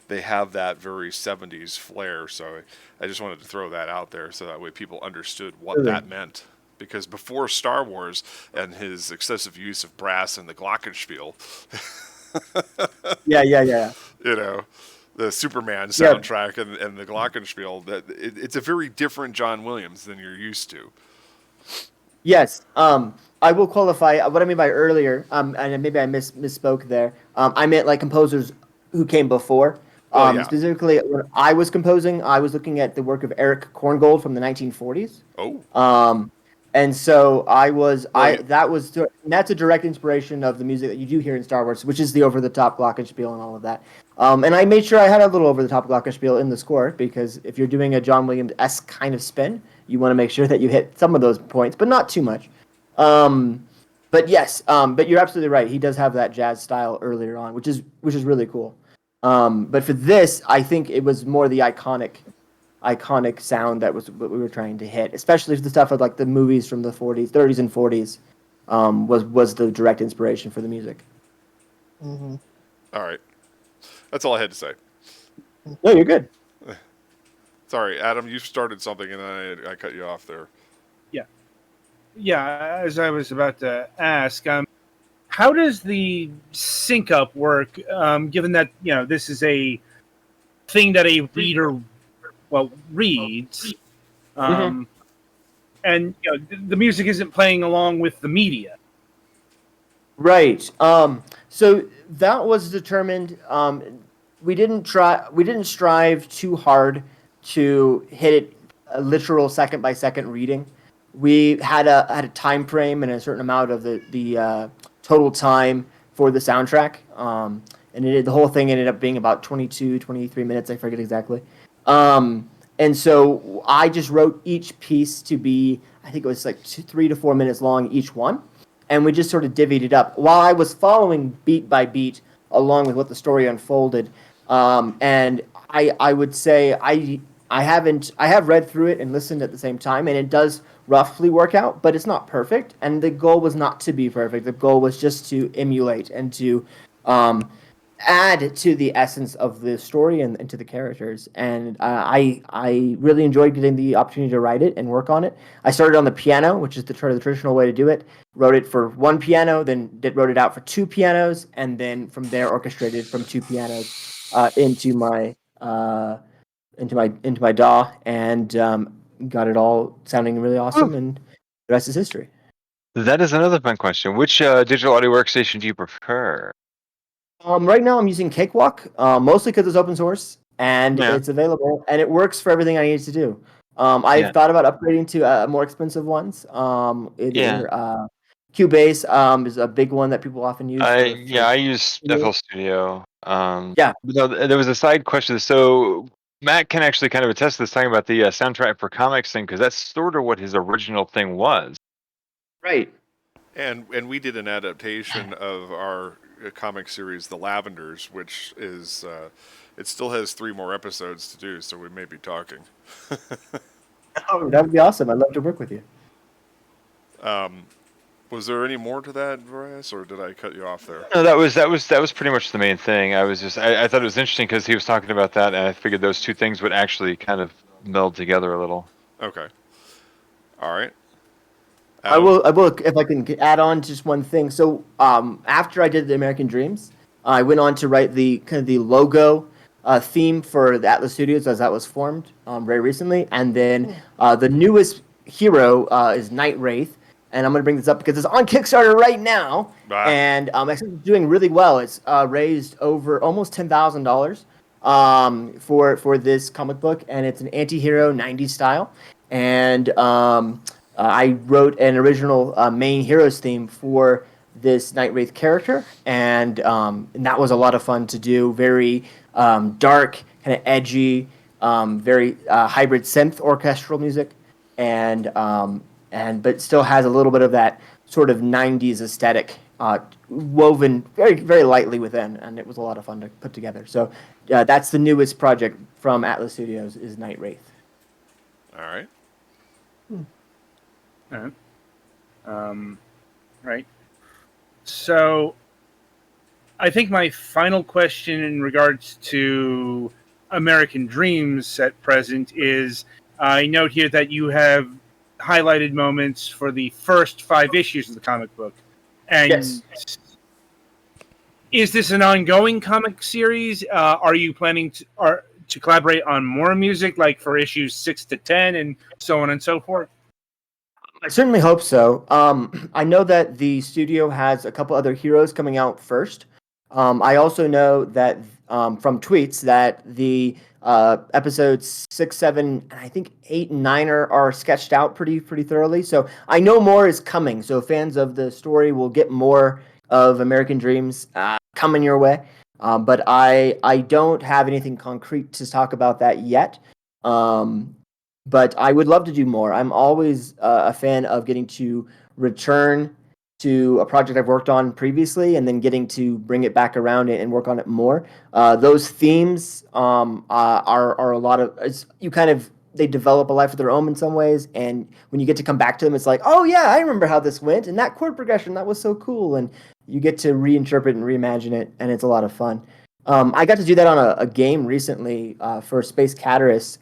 they have that very 70s flair. So I just wanted to throw that out there so that way people understood what that meant. Because before Star Wars and his excessive use of brass and the glockenspiel, Yeah. The Superman soundtrack and the glockenspiel, it's a very different John Williams than you're used to. Yes. I will qualify what I mean by earlier, and maybe I misspoke there. I meant like composers who came before. Specifically, when I was composing, I was looking at the work of Eric Korngold from the 1940s. Oh. And so that's a direct inspiration of the music that you do hear in Star Wars, which is the over-the-top glockenspiel and all of that. And I made sure I had a little over-the-top glockenspiel in the score, because if you're doing a John Williams-esque kind of spin, you want to make sure that you hit some of those points, but not too much. But yes, but you're absolutely right. He does have that jazz style earlier on, which is really cool. But for this, I think it was more the iconic sound that was what we were trying to hit, especially the stuff of like the movies from the 30s and 40s, was the direct inspiration for the music. Mm-hmm. All right. That's all I had to say. No, you're good. Sorry, Adam, you started something and then I cut you off there. Yeah, as I was about to ask, how does the sync up work, given that, this is a thing that a reader, reads? and the music isn't playing along with the media. Right. So that was determined. We didn't strive too hard to hit it a literal second by second reading. We had a time frame and a certain amount of the total time for the soundtrack. And the whole thing ended up being about 22, 23 minutes. I forget exactly. And so I just wrote each piece to be, I think it was like 3 to 4 minutes long each one, and we just sort of divvied it up while I was following beat by beat along with what the story unfolded. And I would say I have read through it and listened at the same time, and it does roughly work out, but it's not perfect. And the goal was not to be perfect. The goal was just to emulate and to add to the essence of the story and to the characters. And I really enjoyed getting the opportunity to write it and work on it. I started on the piano, which is the traditional way to do it. Wrote it for one piano, then wrote it out for two pianos, and then from there orchestrated from two pianos into my DAW, and got it all sounding really awesome. And the rest is history. That is another fun question. Which digital audio workstation do you prefer? Right now, I'm using Cakewalk, mostly because it's open source and Yeah. it's available, and it works for everything I need it to do. I've thought about upgrading to more expensive ones. Cubase is a big one that people often use. I use FL Studio. Yeah. But no, there was a side question. So Matt can actually kind of attest to this, talking about the soundtrack for comics thing, because that's sort of what his original thing was. Right. And we did an adaptation of our comic series, The Lavenders, which is it still has 3 more episodes to do, so we may be talking. Oh, that would be awesome. I'd love to work with you. Was there any more to that, Varias, or did I cut you off there? No, that was pretty much the main thing. I thought it was interesting because he was talking about that, and I figured those two things would actually kind of meld together a little. Okay. All right. I will, if I can add on just one thing. So, after I did the American Dreams, I went on to write the kind of the logo theme for the Atlas Studios as that was formed very recently. And then the newest hero is Night Wraith. And I'm going to bring this up because it's on Kickstarter right now. And it's doing really well. It's raised over almost $10,000 for this comic book. And it's an anti-hero 90s style. And I wrote an original main heroes theme for this Night Wraith character, and that was a lot of fun to do. Very dark, kind of edgy, very hybrid synth orchestral music, and but still has a little bit of that sort of '90s aesthetic woven very very lightly within, and it was a lot of fun to put together. So that's the newest project from Atlas Studios, is Night Wraith. All right. Right. So, I think my final question in regards to American Dreams at present is, I note here that you have highlighted moments for the first 5 issues of the comic book. And Yes. Is this an ongoing comic series? Are you planning to collaborate on more music, like for issues 6 to 10 and so on and so forth? I certainly hope so. I know that the studio has a couple other heroes coming out first. I also know that from tweets that the episodes 6, 7, and I think 8 and 9 are sketched out pretty thoroughly. So I know more is coming. So fans of the story will get more of American Dreams coming your way. But I don't have anything concrete to talk about that yet. But I would love to do more. I'm always a fan of getting to return to a project I've worked on previously and then getting to bring it back around and work on it more. Those themes are a lot of, they develop a life of their own in some ways. And when you get to come back to them, it's like, oh yeah, I remember how this went. And that chord progression, that was so cool. And you get to reinterpret and reimagine it. And it's a lot of fun. I got to do that on a game recently for Space Caterus,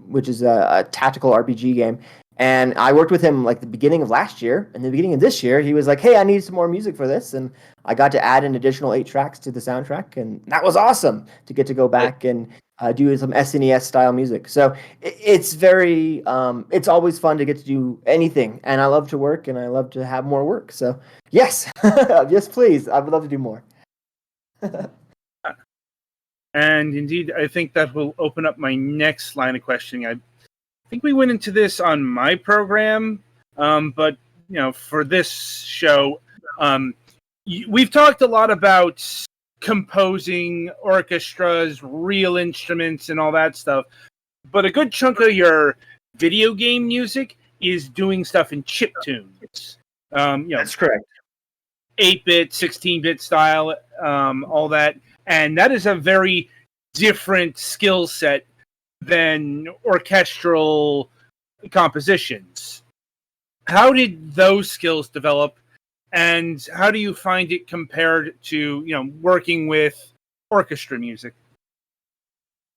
which is a tactical RPG game. And I worked with him like the beginning of last year. And the beginning of this year, he was like, hey, I need some more music for this. And I got to add an additional 8 tracks to the soundtrack. And that was awesome to get to go back and do some SNES style music. So it's very, it's always fun to get to do anything, and I love to work, and I love to have more work. So yes, yes, please, I would love to do more. And indeed, I think that will open up my next line of questioning. I think we went into this on my program, but for this show, we've talked a lot about composing orchestras, real instruments, and all that stuff. But a good chunk of your video game music is doing stuff in chiptunes. That's correct. 8-bit, 16-bit style, all that. And that is a very different skill set than orchestral compositions. How did those skills develop, and how do you find it compared to working with orchestra music?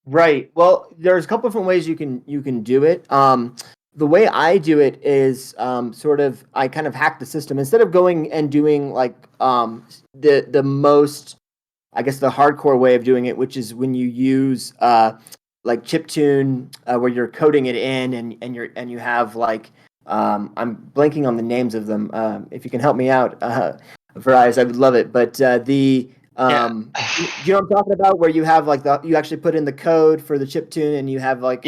Right. Well, there's a couple different ways you can do it. The way I do it is sort of I kind of hack the system instead of going and doing like the most, I guess, the hardcore way of doing it, which is when you use like chiptune where you're coding it in and you have like I'm blanking on the names of them. If you can help me out, Verizon, I would love it. But the you know what I'm talking about, where you have like you actually put in the code for the chiptune and you have like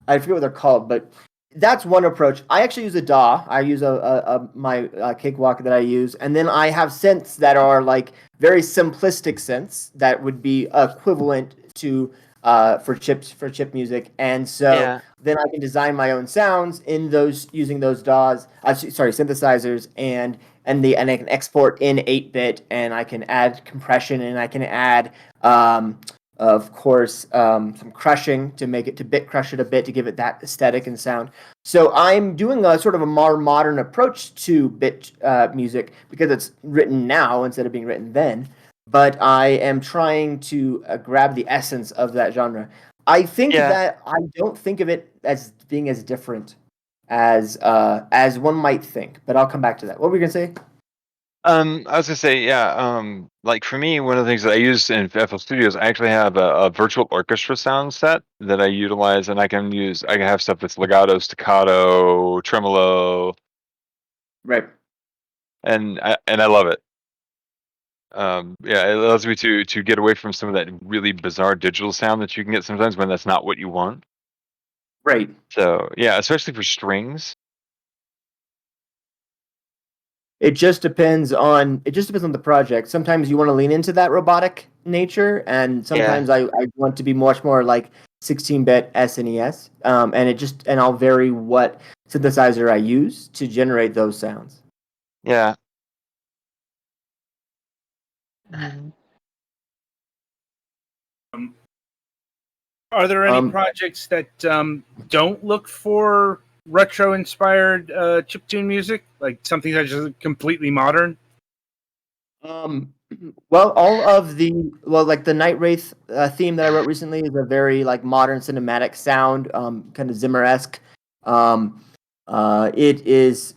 I forget what they're called, but that's one approach. I actually use a DAW. I use my cakewalk that I use, and then I have synths that are like very simplistic synths that would be equivalent to for chip music, and so then I can design my own sounds in those using those DAWs. Synthesizers, and I can export in 8-bit, and I can add compression, and I can add of course some crushing to make it to bit crush it a bit to give it that aesthetic and sound. So I'm doing a sort of a more modern approach to bit music because it's written now instead of being written then. But I am trying to grab the essence of that genre. I think that I don't think of it as being as different as one might think. But I'll come back to that. What were you gonna say? I was gonna say, like for me, one of the things that I use in FL Studios, I actually have a virtual orchestra sound set that I utilize, and I can have stuff that's legato, staccato, tremolo, Right. and I love it. It allows me to get away from some of that really bizarre digital sound that you can get sometimes when that's not what you want. Right. So yeah, especially for strings. It just depends on the project. Sometimes you want to lean into that robotic nature, and sometimes I want to be much more like 16-bit SNES. And I'll vary what synthesizer I use to generate those sounds. Yeah. Are there any projects that don't look for retro-inspired chiptune music, like something that's just completely modern? Well, like the Night Wraith theme that I wrote recently is a very like modern cinematic sound, kind of Zimmer-esque. It is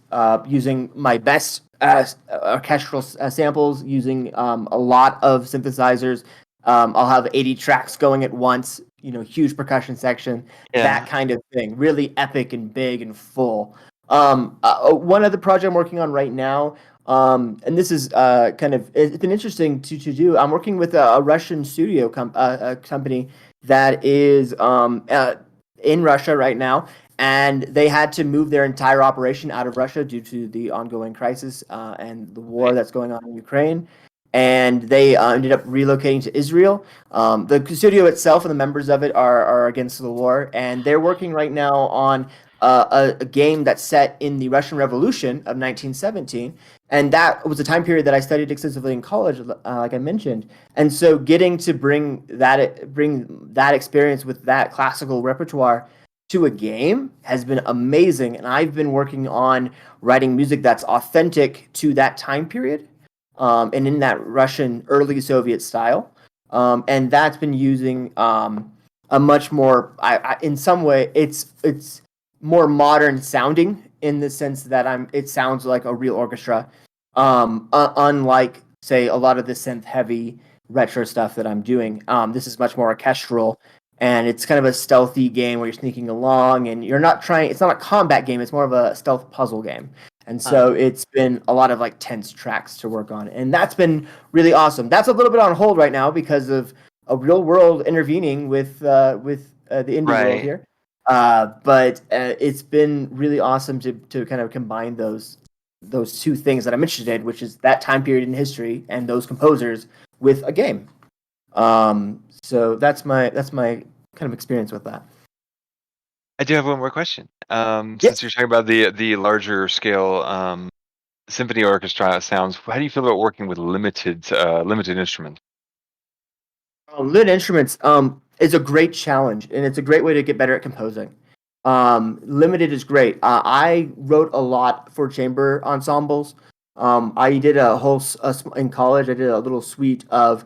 using my best orchestral samples, using a lot of synthesizers. I'll have 80 tracks going at once, huge percussion section, that kind of thing. Really epic and big and full. One other project I'm working on right now, and this is it's been interesting to do. I'm working with a Russian studio company that is in Russia right now, and they had to move their entire operation out of Russia due to the ongoing crisis and the war that's going on in Ukraine. And they ended up relocating to Israel. The studio itself and the members of it are against the war, and they're working right now on a game that's set in the Russian Revolution of 1917. And that was a time period that I studied extensively in college, like I mentioned. And so getting to bring that experience with that classical repertoire to a game has been amazing. And I've been working on writing music that's authentic to that time period. And in that Russian early Soviet style, and that's been using a much more, in some way, it's more modern sounding in the sense that it sounds like a real orchestra, unlike say a lot of the synth heavy retro stuff that I'm doing. This is much more orchestral, and it's kind of a stealthy game where you're sneaking along, and you're not trying. It's not a combat game. It's more of a stealth puzzle game. And so it's been a lot of like tense tracks to work on, and that's been really awesome. That's a little bit on hold right now because of a real world intervening with the indie world Right. here. But it's been really awesome to kind of combine those two things that I'm interested in, which is that time period in history and those composers with a game. So that's my kind of experience with that. I do have one more question. Yes. Since you're talking about the larger scale symphony orchestra sounds, how do you feel about working with limited instruments? Lid instruments is a great challenge, and it's a great way to get better at composing. Limited is great. I wrote a lot for chamber ensembles. I did in college. I did a little suite of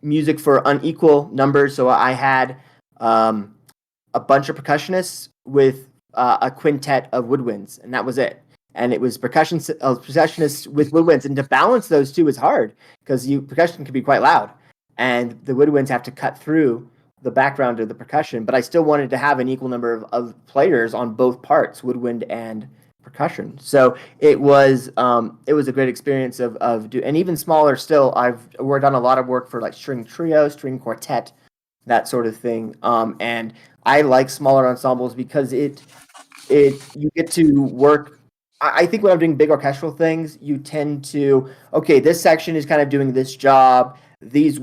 music for unequal numbers. So I had a bunch of percussionists with a quintet of woodwinds, and that was it. And it was percussionists with woodwinds, and to balance those two is hard because percussion can be quite loud, and the woodwinds have to cut through the background of the percussion. But I still wanted to have an equal number of players on both parts, woodwind and percussion. So it was a great experience and even smaller still. I've worked on a lot of work for like string trio, string quartet, that sort of thing. And I like smaller ensembles because you get to work. I think when I'm doing big orchestral things, you tend to, okay, this section is kind of doing this job. This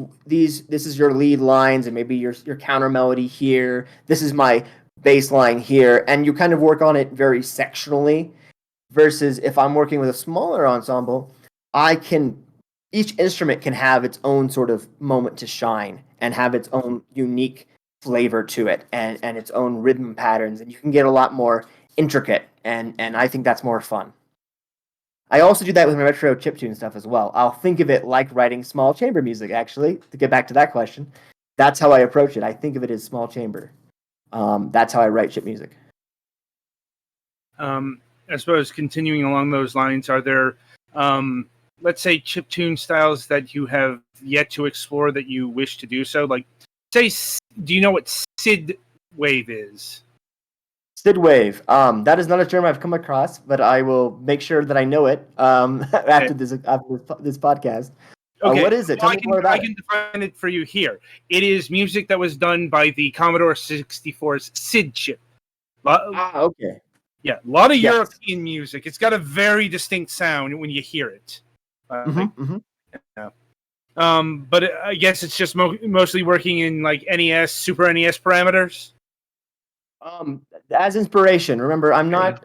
is your lead lines, and maybe your counter melody here. This is my bass line here, and you kind of work on it very sectionally. Versus if I'm working with a smaller ensemble, each instrument can have its own sort of moment to shine and have its own unique flavor to it and its own rhythm patterns, and you can get a lot more intricate, and I think that's more fun. I also do that with my retro chiptune stuff as well. I'll think of it like writing small chamber music, actually, to get back to that question. That's how I approach it. I think of it as small chamber. That's how I write chip music. I suppose continuing along those lines, are there, let's say, chiptune styles that you have yet to explore that you wish to do so? Like, say, do you know what Sid Wave is? Sid Wave. That is not a term I've come across, but I will make sure that I know it after this podcast. Okay. What is it? Tell me more about it. I can define it for you here. It is music that was done by the Commodore 64's SID chip. Okay. Yeah, a lot of European music. It's got a very distinct sound when you hear it. But I guess it's just mostly working in like NES, Super NES parameters. As inspiration. Remember, I'm not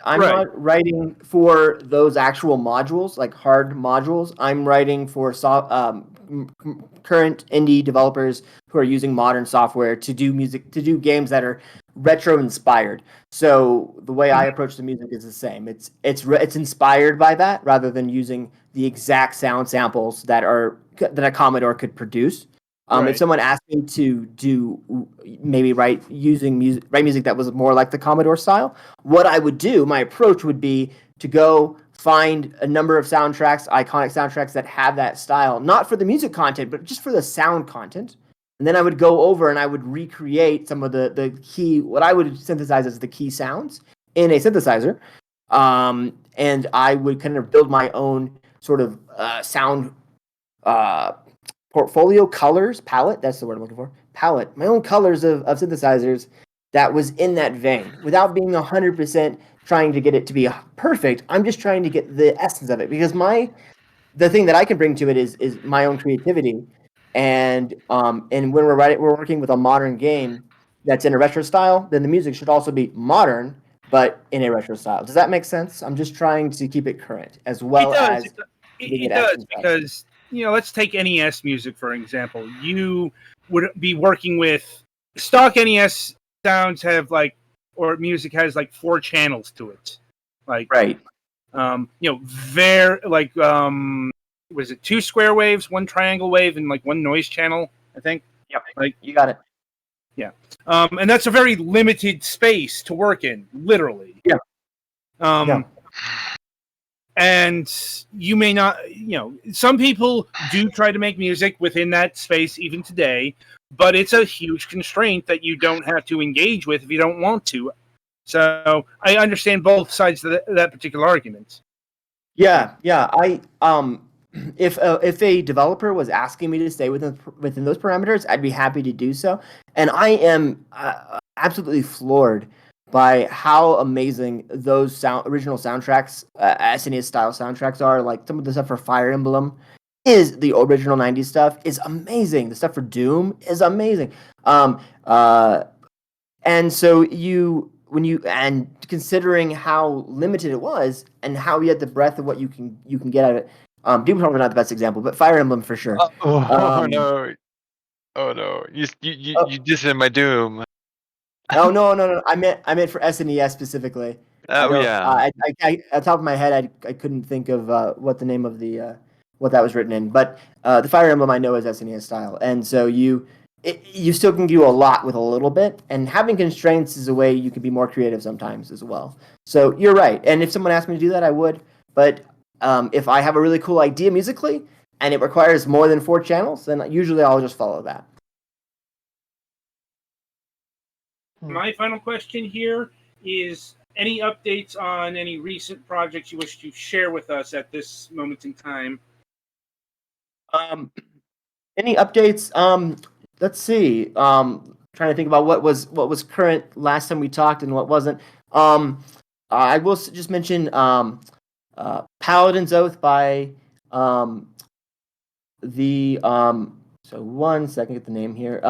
writing for those actual modules, like hard modules. I'm writing for current indie developers who are using modern software to do games that are retro inspired. So the way I approach the music is the same. It's inspired by that rather than using the exact sound samples that a Commodore could produce. If someone asked me to write music that was more like the Commodore style, what I would do, my approach would be to go find a number of iconic soundtracks that have that style, not for the music content, but just for the sound content. And then I would go over and I would recreate some of the key, what I would synthesize as the key sounds in a synthesizer. And I would kind of build my own sort of sound portfolio palette. That's the word I'm looking for. Palette. My own colors of synthesizers that was in that vein without being 100% trying to get it to be perfect. I'm just trying to get the essence of it because the thing that I can bring to it is my own creativity. And when we're working with a modern game that's in a retro style, then the music should also be modern, but in a retro style. Does that make sense? I'm just trying to keep it current as well as it does because let's take NES music for example. You would be working with stock NES sounds have music has 4 channels to it, was it 2 square waves, 1 triangle wave, and 1 noise channel, I think? Yep. You got it. Yeah. And that's a very limited space to work in, literally. Yeah. and you may not, some people do try to make music within that space even today, but it's a huge constraint that you don't have to engage with if you don't want to. So I understand both sides of that particular argument. Yeah, yeah. If a developer was asking me to stay within those parameters, I'd be happy to do so. And I am absolutely floored by how amazing those original soundtracks, SNES style soundtracks are. Like some of the stuff for Fire Emblem is the original '90s stuff is amazing. The stuff for Doom is amazing. Um, uh, and so and considering how limited it was and how you had the breadth of what you can get out of it, Doom Eternal not the best example, but Fire Emblem for sure. No! Oh no! You just in my Doom. Oh no! I meant for SNES specifically. Oh yeah. I at the top of my head, I couldn't think of what the name of the what that was written in, but the Fire Emblem I know is SNES style, and so you still can do a lot with a little bit, and having constraints is a way you can be more creative sometimes as well. So you're right, and if someone asked me to do that, I would. But if I have a really cool idea musically and it requires more than 4 channels, then usually I'll just follow that. My final question here is: any updates on any recent projects you wish to share with us at this moment in time? Any updates? Let's see. Trying to think about what was current last time we talked and what wasn't. I will just mention Paladin's Oath by so one second, get the name here.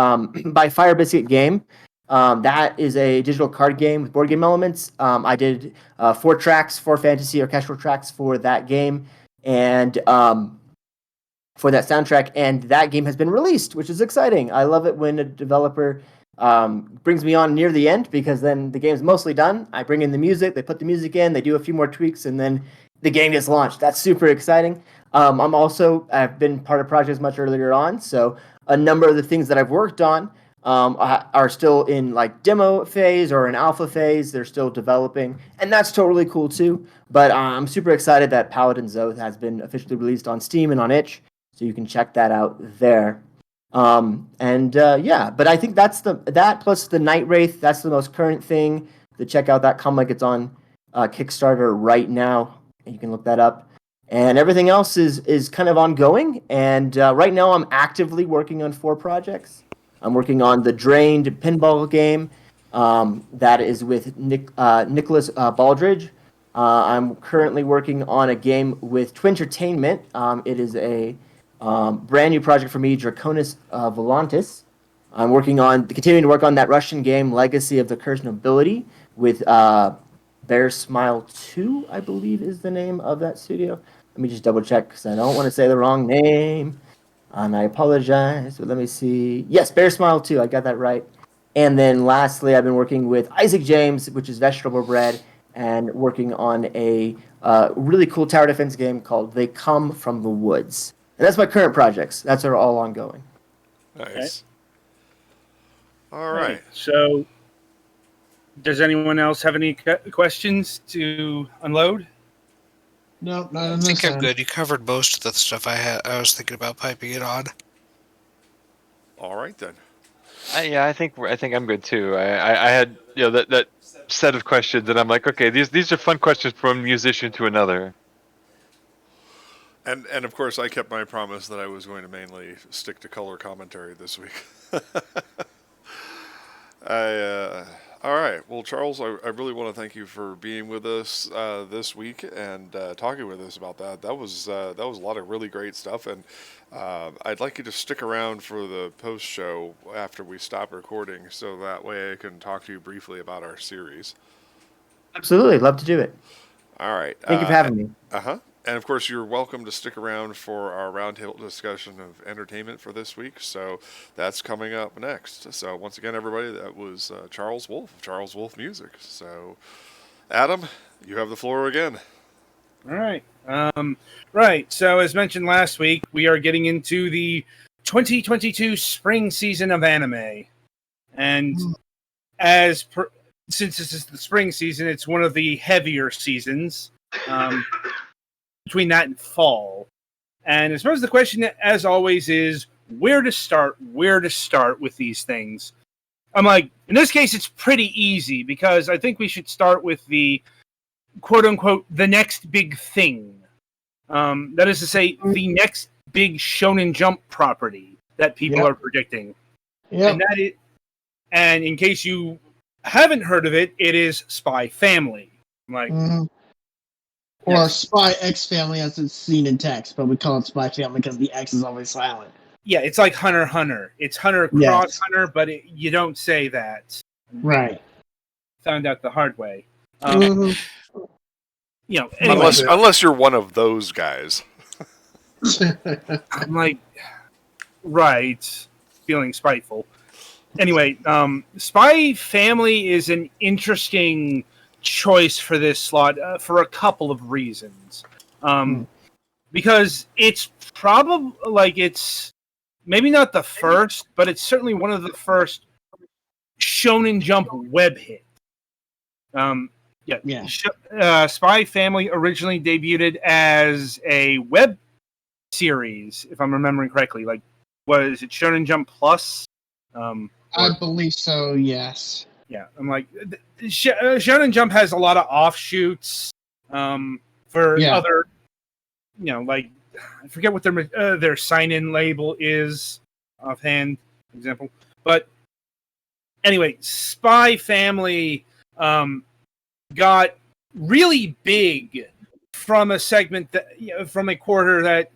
By Fire Biscuit Game. That is a digital card game with board game elements. I did 4 tracks, 4 fantasy orchestral tracks for that game, and for that soundtrack, and that game has been released, which is exciting. I love it when a developer brings me on near the end, because then the game's mostly done. I bring in the music, they put the music in, they do a few more tweaks, and then the game gets launched. That's super exciting. I've been part of projects much earlier on, so a number of the things that I've worked on are still in like demo phase or an alpha phase. They're still developing, and that's totally cool too. But I'm super excited that Paladin's Oath has been officially released on Steam and on itch, so you can check that out there. But I think that plus the Night Wraith, that's the most current thing to check out. That comic, it's on Kickstarter right now. You can look that up. And everything else is kind of ongoing. And right now I'm actively working on 4 projects. I'm working on the Drained pinball game that is with Nicholas Baldridge. I'm currently working on a game with Twin Entertainment. It is a brand new project for me, Draconis Volantis. I'm continuing to work on that Russian game, Legacy of the Cursed Nobility, with Bear Smile 2, I believe is the name of that studio. Let me just double check because I don't want to say the wrong name. And I apologize, but let me see. Yes, Bear Smile 2, I got that right. And then lastly, I've been working with Isaac James, which is Vegetable Bread, and working on a really cool tower defense game called They Come From the Woods. And that's my current projects. That's all ongoing. Nice. Okay. All right. So, does anyone else have any questions to unload? No, not I on think this I'm end. good. You covered most of the stuff I was thinking about piping it on. All right then. I think I'm good too. I had that set of questions, and I'm like, okay, these are fun questions from one musician to another. And of course, I kept my promise that I was going to mainly stick to color commentary this week. All right. Well, Charles, I really want to thank you for being with us this week and talking with us about that. That was a lot of really great stuff, and I'd like you to stick around for the post show after we stop recording, so that way I can talk to you briefly about our series. Absolutely, love to do it. All right. Thank you for having me. Uh-huh. And of course, you're welcome to stick around for our roundtable discussion of entertainment for this week. So that's coming up next. So once again, everybody, that was Charles Wolf of Charles Wolf Music. So, Adam, you have the floor again. All right. Right. So as mentioned last week, we are getting into the 2022 spring season of anime. And since this is the spring season, it's one of the heavier seasons. between that and fall. And I suppose the question, as always, is where to start with these things. I'm like, in this case, it's pretty easy because I think we should start with the quote unquote the next big thing. That is to say, the next big Shonen Jump property that people are predicting. Yep. And in case you haven't heard of it, it is Spy Family. I'm like, or Spy X Family as it's seen in text, but we call it Spy Family because the X is always silent. yeah, it's like Hunter x Hunter. It's Hunter cross Hunter, but you don't say that. Right. Found out the hard way. Mhm. You know, anyway, unless you're one of those guys. I'm like, right, feeling spiteful. Anyway, Spy Family is an interesting choice for this slot for a couple of reasons. Because it's probably, like, it's maybe not the first, but it's certainly one of the first Shonen Jump web hit. Spy Family originally debuted as a web series, if I'm remembering correctly. Like, was it Shonen Jump Plus? I believe so, yes. Yeah, I'm like, Shonen Jump has a lot of offshoots for other, like, I forget what their sign-in label is offhand, for example. But anyway, Spy Family got really big from a segment that, from a quarter that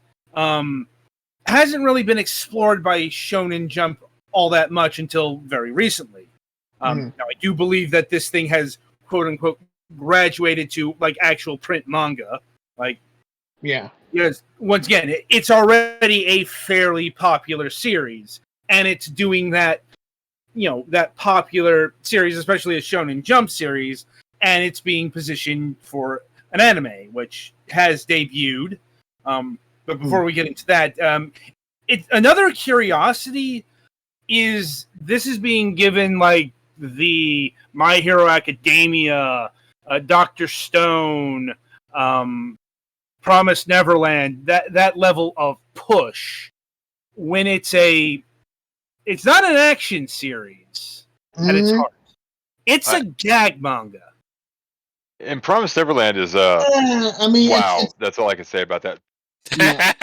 hasn't really been explored by Shonen Jump all that much until very recently. Now, I do believe that this thing has, quote unquote, graduated to like actual print manga. Like, because once again, it's already a fairly popular series, and it's doing that, that popular series, especially a Shonen Jump series, and it's being positioned for an anime, which has debuted. But before we get into that, another curiosity is this is being given like the My Hero Academia, Dr. Stone, Promised Neverland, that level of push when it's not an action series at its heart. It's a gag manga. And Promised Neverland is I mean, wow. That's all I can say about that. Yeah.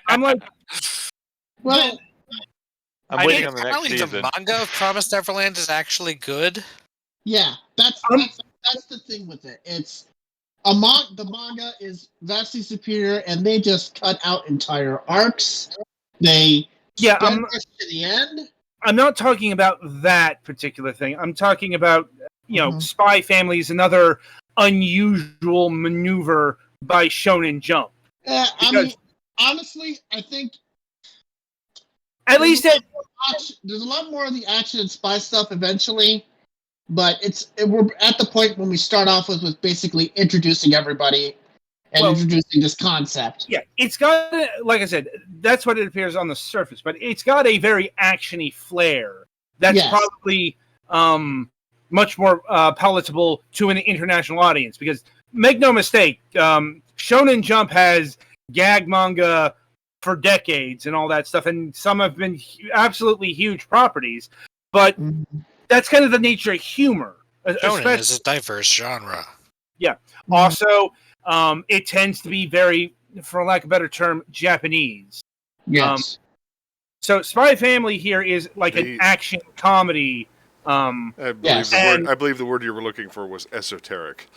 I'm like, well, I'm waiting on the next apparently season. the manga of Promised Neverland is actually good. yeah, that's the thing with it. It's the manga is vastly superior, and they just cut out entire arcs. They to the end. I'm not talking about that particular thing. I'm talking about Spy Family is another unusual maneuver by Shonen Jump. I mean, honestly, I think at least there's a lot more of the action and spy stuff eventually, but we're at the point when we start off with basically introducing everybody and introducing this concept. Yeah, it's got, like I said, that's what it appears on the surface, but it's got a very actiony flair that's probably much more palatable to an international audience, because make no mistake, Shonen Jump has gag manga for decades and all that stuff, and some have been absolutely huge properties, but that's kind of the nature of humor. Shonen is a diverse genre. Yeah. Also, it tends to be very, for lack of a better term, Japanese. Yes. So Spy Family here is like an action comedy. I believe the word you were looking for was esoteric.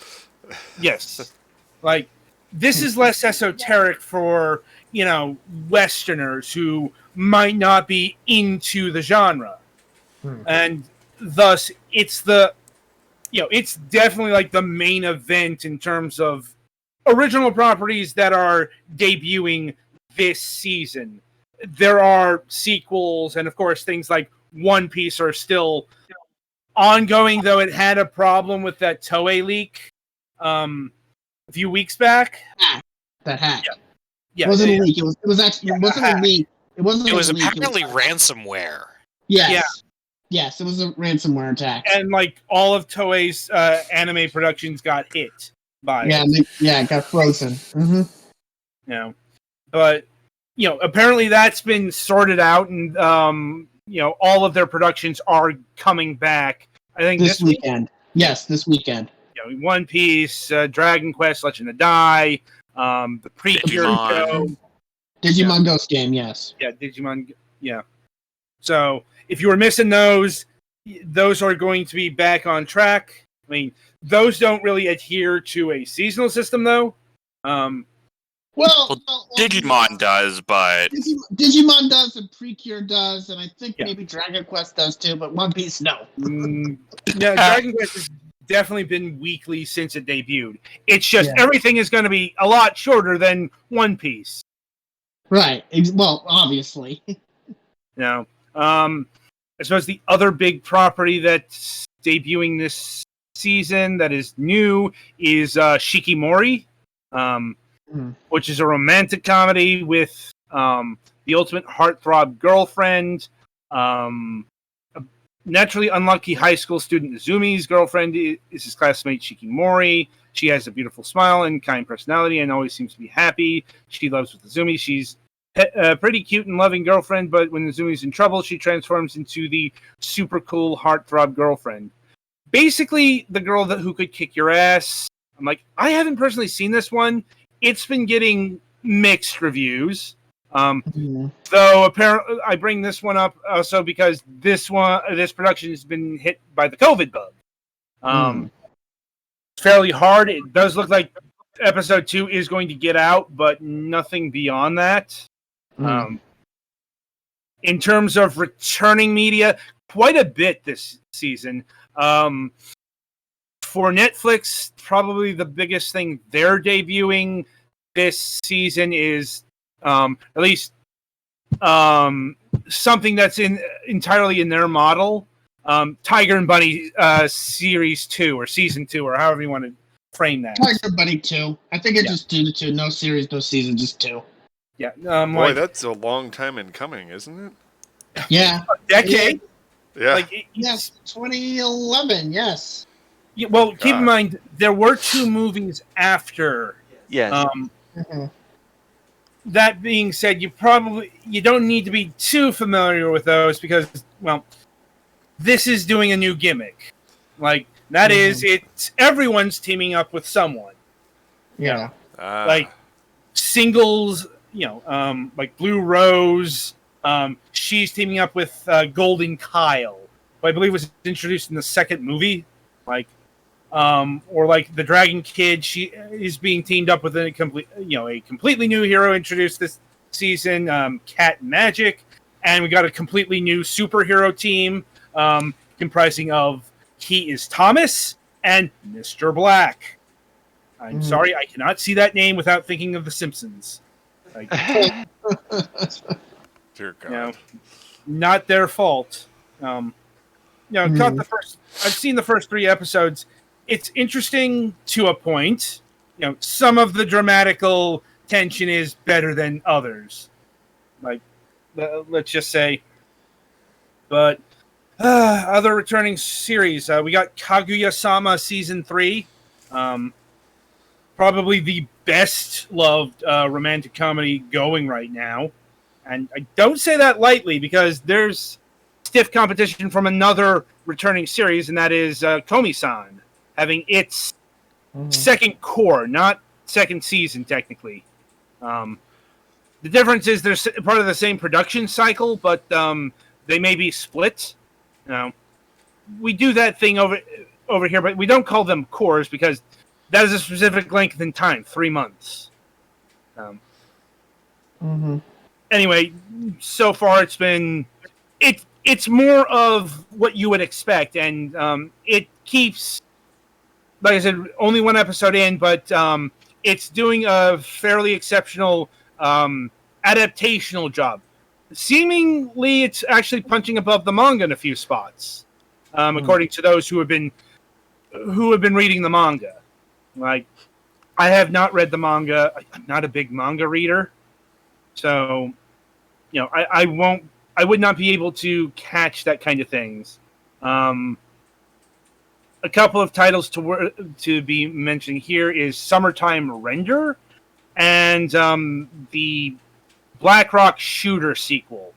Yes. Like, this is less esoteric for, Westerners who might not be into the genre. And thus, it's it's definitely like the main event in terms of original properties that are debuting this season. There are sequels, and of course, things like One Piece are still ongoing, though it had a problem with that Toei leak a few weeks back. That hack. Yeah, it wasn't a leak. It was actually it wasn't a leak. It wasn't. It was a leak. apparently ransomware. Yes. Yeah. Yes, it was a ransomware attack. And like all of Toei's anime productions got hit by it. Yeah, it got frozen. But apparently that's been sorted out, and all of their productions are coming back. I think this weekend. Yes, this weekend. One Piece, Dragon Quest, Legend of Die, the Precure Digimon. show. Digimon Ghost Game, yes. Yeah, Digimon. Yeah. So if you were missing those are going to be back on track. I mean, those don't really adhere to a seasonal system, though. Well, Digimon does, but Digimon does, and Precure does, and I think Yeah. maybe Dragon Quest does too, but One Piece, no. Yeah, Dragon Quest has definitely been weekly since it debuted. It's just everything is going to be a lot shorter than One Piece. Right. Well, obviously. I suppose the other big property that's debuting this season that is new is Shikimori, which is a romantic comedy with the ultimate heartthrob girlfriend. A naturally unlucky high school student Izumi's girlfriend is his classmate Shikimori. She has a beautiful smile and kind personality and always seems to be happy. She loves with Izumi. She's a pretty cute and loving girlfriend, but when Izumi's in trouble, she transforms into the super cool heartthrob girlfriend. Basically, the girl who could kick your ass. I'm like, I haven't personally seen this one. It's been getting mixed reviews. Though apparently, I bring this one up also because this production has been hit by the COVID bug. It's fairly hard. It does look like episode 2 is going to get out, but nothing beyond that. In terms of returning media, quite a bit this season. For Netflix, probably the biggest thing they're debuting this season is at least something that's entirely in their model. Tiger and Bunny Series 2 or Season 2 or however you want to frame that. Tiger Bunny 2. I think it's just 2 to 2. No series, no season, just 2. Yeah. Boy, that's a long time in coming, isn't it? Yeah. A decade? Yeah. Yes, 2011, yes. Yeah, well, keep in mind, there were 2 movies after. Yes. That being said, you don't need to be too familiar with those because, well, this is doing a new gimmick. Like, that is, it's everyone's teaming up with someone. Yeah. Like, singles, like Blue Rose, she's teaming up with Golden Kyle, who I believe was introduced in the second movie. Like, or like the Dragon Kid, she is being teamed up with a completely new hero introduced this season, Cat Magic, and we got a completely new superhero team comprising of He is Thomas and Mr. Black. I'm sorry, I cannot see that name without thinking of The Simpsons. Like, Dear God. Not their fault. I've seen the first 3 episodes. It's interesting to a point. Some of the dramatical tension is better than others. Like, let's just say. But other returning series, we got Kaguya-sama Season 3. Probably the best loved romantic comedy going right now. And I don't say that lightly because there's stiff competition from another returning series, and that is Komi-san, having its second core, not second season, technically. The difference is they're part of the same production cycle, but they may be split. We do that thing over here, but we don't call them cores because that is a specific length in time, 3 months. Anyway, so far it's been... It's more of what you would expect, and it keeps... Like I said, only 1 episode in, but it's doing a fairly exceptional adaptational job. Seemingly, it's actually punching above the manga in a few spots, according to those who have been reading the manga. Like, I have not read the manga. I'm not a big manga reader, so I would not be able to catch that kind of things. A couple of titles to be mentioned here is Summertime Render and the BlackRock Shooter sequel.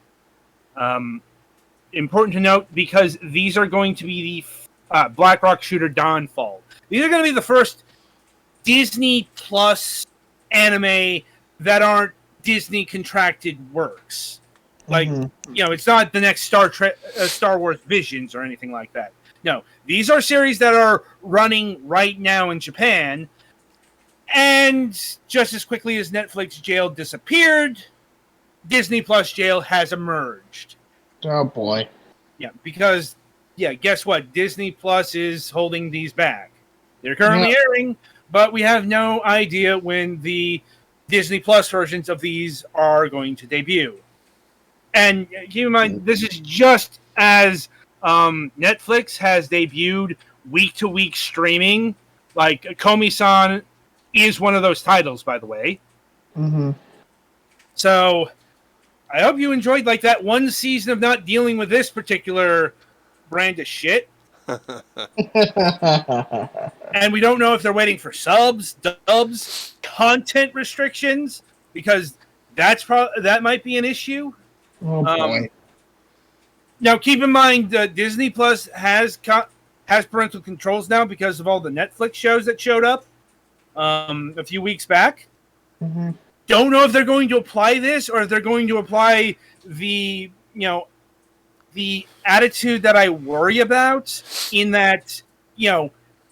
Important to note because these are going to be the BlackRock Shooter Dawnfall. These are going to be the first Disney Plus anime that aren't Disney contracted works. Like, it's not the next Star Wars Visions or anything like that. No, these are series that are running right now in Japan, and just as quickly as Netflix jail disappeared, Disney Plus jail has emerged. Oh boy. Yeah, because guess what? Disney Plus is holding these back. They're currently airing, but we have no idea when the Disney Plus versions of these are going to debut. And keep in mind, this is just as Netflix has debuted week-to-week streaming. Like, Komi-san is one of those titles, by the way. Mm-hmm. So, I hope you enjoyed like that one season of not dealing with this particular brand of shit. And we don't know if they're waiting for subs, dubs, content restrictions, because that might be an issue. Oh boy. Now, keep in mind, Disney Plus has parental controls now because of all the Netflix shows that showed up a few weeks back. Mm-hmm. Don't know if they're going to apply this or if they're going to apply the attitude that I worry about, in that,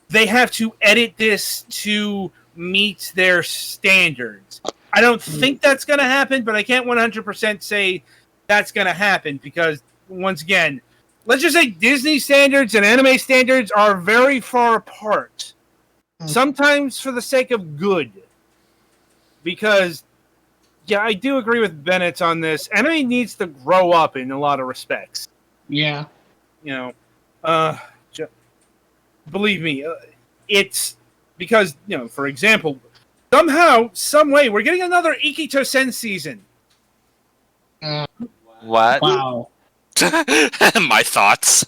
they have to edit this to meet their standards. I don't think that's going to happen, but I can't 100% say that's going to happen because, once again, let's just say Disney standards and anime standards are very far apart. Sometimes for the sake of good. Because, I do agree with Bennett on this. Anime needs to grow up in a lot of respects. Yeah. Believe me, it's because, for example, somehow, some way, we're getting another Ikito-sen season. What? Wow. My thoughts.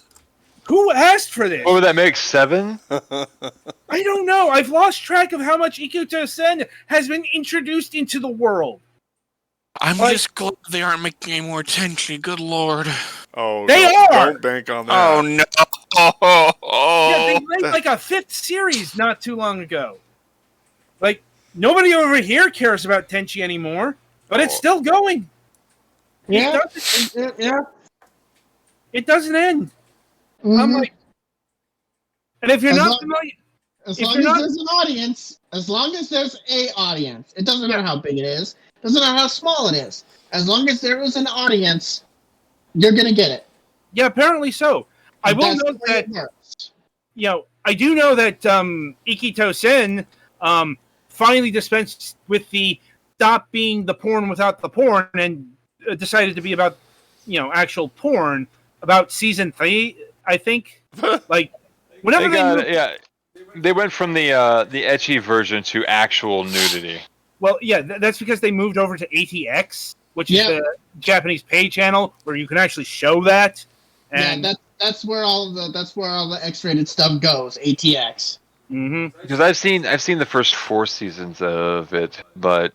Who asked for this? What would that make, 7? I don't know. I've lost track of how much Ikito-sen has been introduced into the world. I'm just glad they aren't making any more attention. Good lord. Oh, They don't, are! Don't bank on that. Oh no. Yeah, they made like a 5th series not too long ago. Like, nobody over here cares about Tenchi anymore, but it's still going. Yeah. It doesn't end. Mm-hmm. I'm like, and if you're not familiar, as long as there's an audience, as long as there's a audience, it doesn't matter how big it is, doesn't matter how small it is. As long as there is an audience, you're gonna get it. Yeah, apparently so. I will note that. I do know that Ikito-sen finally dispensed with the stop being the porn without the porn and decided to be about, actual porn about season 3. I think, like, whenever they went from the ecchi version to actual nudity. Well, that's because they moved over to ATX, which is the Japanese pay channel where you can actually show that. And that's where all the X-rated stuff goes. ATX. Mm-hmm. Because I've seen the first 4 seasons of it, but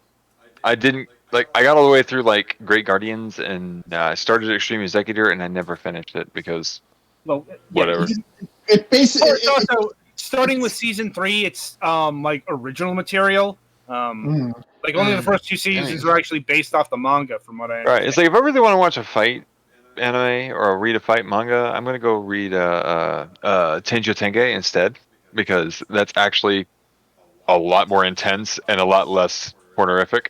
I didn't I got all the way through Great Guardians and I started Extreme Executor and I never finished it because whatever. It basically also starting with season 3. It's original material. Only the first 2 seasons are actually based off the manga, from what I understand. Right. It's like if I really want to watch a fight anime or read a fight manga, I'm gonna go read Tenjo Tenge instead because that's actually a lot more intense and a lot less pornorific.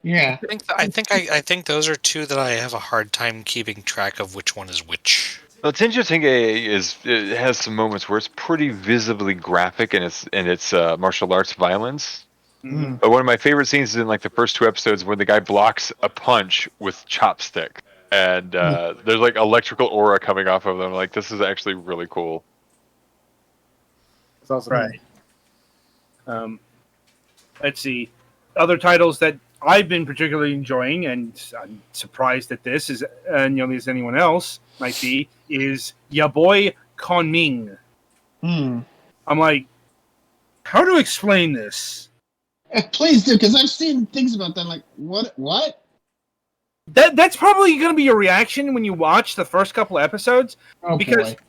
Yeah. I think those are 2 that I have a hard time keeping track of which one is which. Well, Tenjo Tenge it has some moments where it's pretty visibly graphic in its martial arts violence. Mm-hmm. But one of my favorite scenes is in the first 2 episodes where the guy blocks a punch with chopstick, and there's electrical aura coming off of them. This is actually really cool. That's awesome. Right. Let's see. Other titles that I've been particularly enjoying, and I'm surprised at this, is nearly as anyone else might be, is Ya Boy Konming. I'm like, how to explain this? Please do, because I've seen things about that. Like, what? That's probably going to be your reaction when you watch the first couple of episodes, Oh because boy.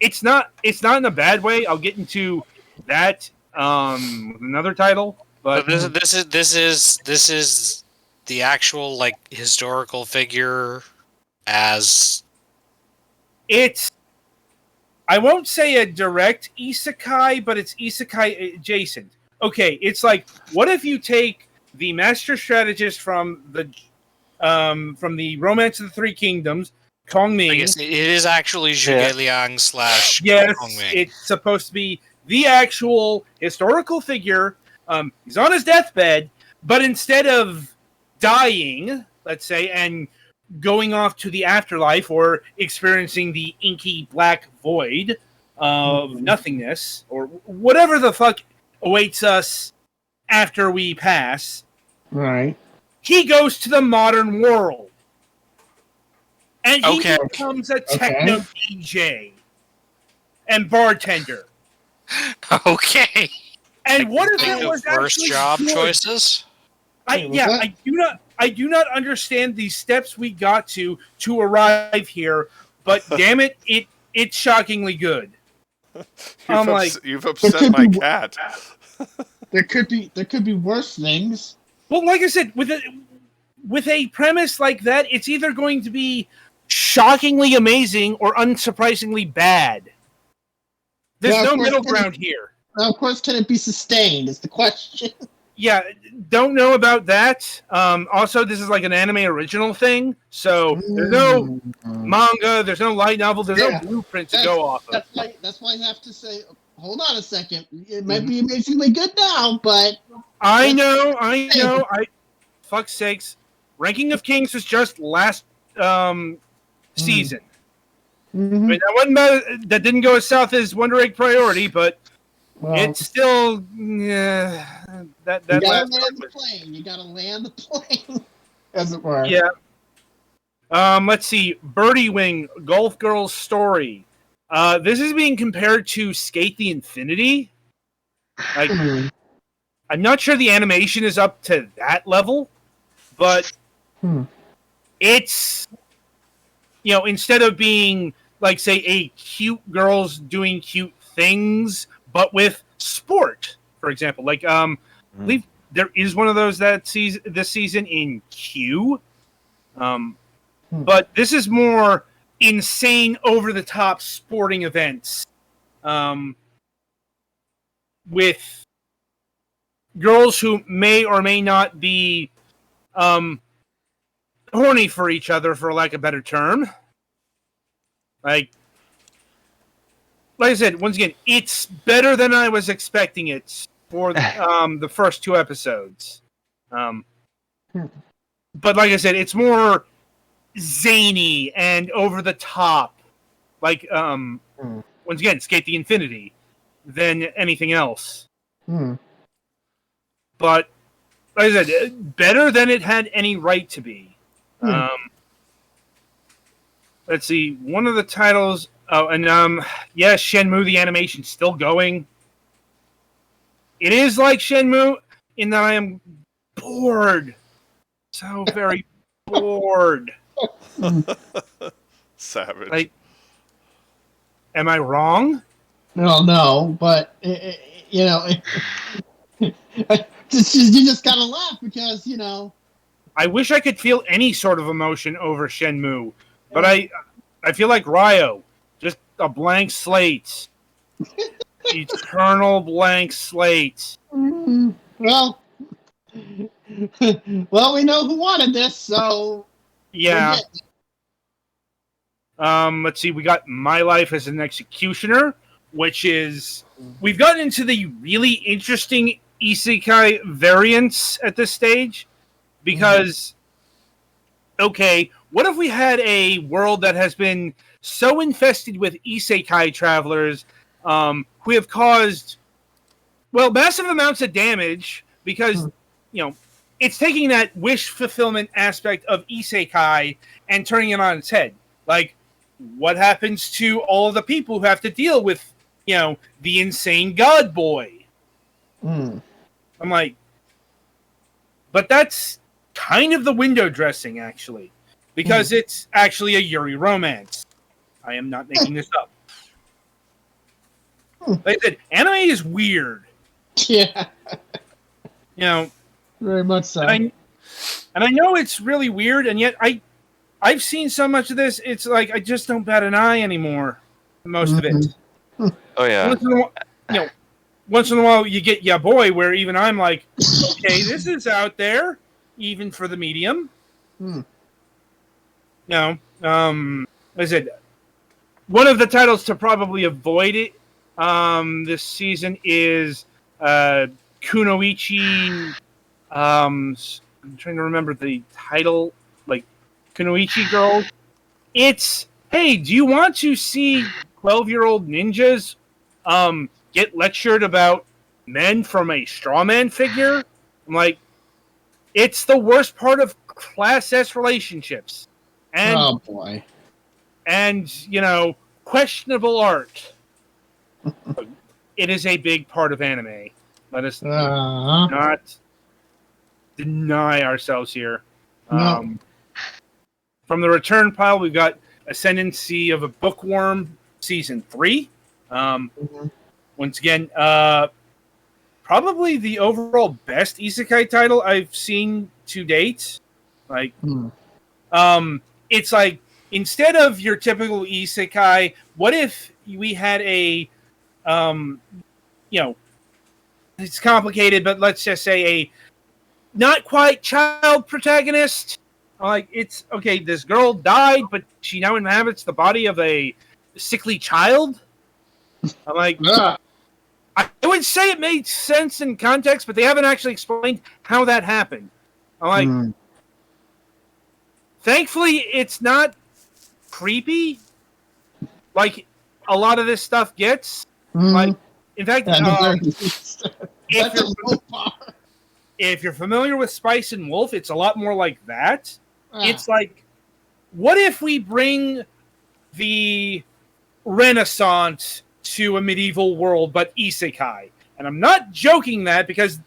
it's not in a bad way. I'll get into that with another title, but So this is the actual like historical figure as it's, I won't say a direct isekai, but it's isekai adjacent. Okay, it's like, what if you take the master strategist from the Romance of the Three Kingdoms, Kong I Ming. guess it is actually Zhuge Liang slash Yes, Kong Ming. it's supposed to be the actual historical figure. He's on his deathbed, but instead of dying, let's say, and going off to the afterlife or experiencing the inky black void of nothingness or whatever the fuck awaits us after we pass, Right. he goes to the modern world. And he Okay. becomes a techno DJ and bartender. Okay. And what if Think it of was worst actually job good? choices? Wait, was that- I do not understand the steps we got to arrive here, but damn it, it's shockingly good. I'm like, You've upset my cat. There could be worse things. well, like I said, with a premise like that, it's either going to be shockingly amazing or unsurprisingly bad. There's Yeah, of no course, middle can it- ground here. Now, of course, can it be sustained? Is the question. Yeah, don't know about that. Also, this is like an anime original thing, so there's no manga, there's no light novel, there's Yeah. no blueprint to go off of. That's why I have to say, hold on a second. It might be amazingly good now, but I know. Fuck's sakes. Ranking of Kings was just last season. I mean, that wasn't bad, that didn't go as south as Wonder Egg Priority, but it's still that you gotta last land the plane. You gotta land the plane, as it were. yeah. Let's see. Birdie Wing, Golf Girl's Story. This is being compared to Skate the Infinity. Like, I'm not sure the animation is up to that level, but it's, instead of being like, say, a cute girls doing cute things, but with sport, for example. Like, I believe there is one of those this season in Q. But this is more insane, over-the-top sporting events with girls who may or may not be horny for each other, for lack of a better term. Like I said, once again, it's better than I was expecting it for the first two episodes. But like I said, it's more zany and over the top, like once again, Skate the Infinity, than anything else. But like I said, better than it had any right to be. Let's see, one of the titles. Oh, and yes, Shenmue the animation's still going. It is like Shenmue in that I am bored, so very bored. Savage. Like, am I wrong? No, but you just gotta laugh because I wish I could feel any sort of emotion over Shenmue, but I feel like Ryo, just a blank slate, eternal blank slate. Well, we know who wanted this, so Yeah. Let's see. We got My Life as an Executioner, which is, we've gotten into the really interesting isekai variants at this stage, because okay, what if we had a world that has been so infested with isekai travelers who have caused, massive amounts of damage because it's taking that wish fulfillment aspect of isekai and turning it on its head. Like, what happens to all of the people who have to deal with, the insane god boy? I'm like, but that's kind of the window dressing, actually, because it's actually a Yuri romance. I am not making this up. Like I said, anime is weird. Yeah, You know, very much so. and I know it's really weird, and yet I've seen so much of this. It's like I just don't bat an eye anymore. Most of it. Oh yeah. Once in a while, you know, once in a while you get Ya Boy, where even I'm like, okay, this is out there, even for the medium. No, like I said, one of the titles to probably avoid it this season is Kunoichi. I'm trying to remember the title, like Kunoichi Girls. It's, hey, do you want to see 12-year-old ninjas get lectured about men from a straw man figure? I'm like, it's the worst part of Class S relationships. And Oh boy. and questionable art. It is a big part of anime. Let us not deny ourselves here. No. From the return pile, we've got Ascendancy of a Bookworm Season 3. Once again, probably the overall best isekai title I've seen to date. Like, it's like, instead of your typical isekai, what if we had a, it's complicated, but let's just say a not quite child protagonist. Like, it's okay, this girl died, but she now inhabits the body of a sickly child. I'm like, I would say it made sense in context, but they haven't actually explained how that happened. I'm like, thankfully, it's not creepy like a lot of this stuff gets. Like, in fact, if you're familiar with Spice and Wolf, it's a lot more like that. It's like, what if we bring the Renaissance to a medieval world, but isekai? And I'm not joking that, because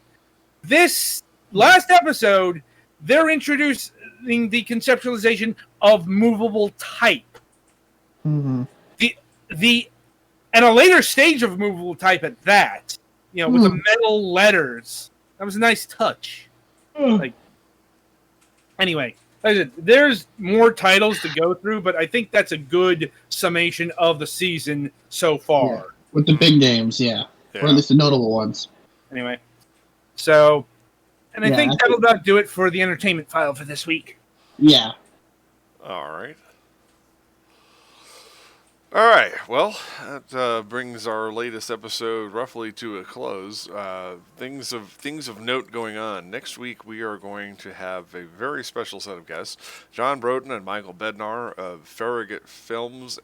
this last episode, they're introducing the conceptualization of movable type. And a later stage of movable type at that, with the metal letters. That was a nice touch. Like, anyway, like I said, there's more titles to go through, but I think that's a good summation of the season so far. Yeah. With the big names, yeah. Or at least the notable ones. Anyway, so, and I think that'll about do it for the entertainment file for this week. Yeah. All right. All right. Well, that brings our latest episode roughly to a close. Things of note going on. Next week we are going to have a very special set of guests: John Broden and Michael Bednar of Farragut Films.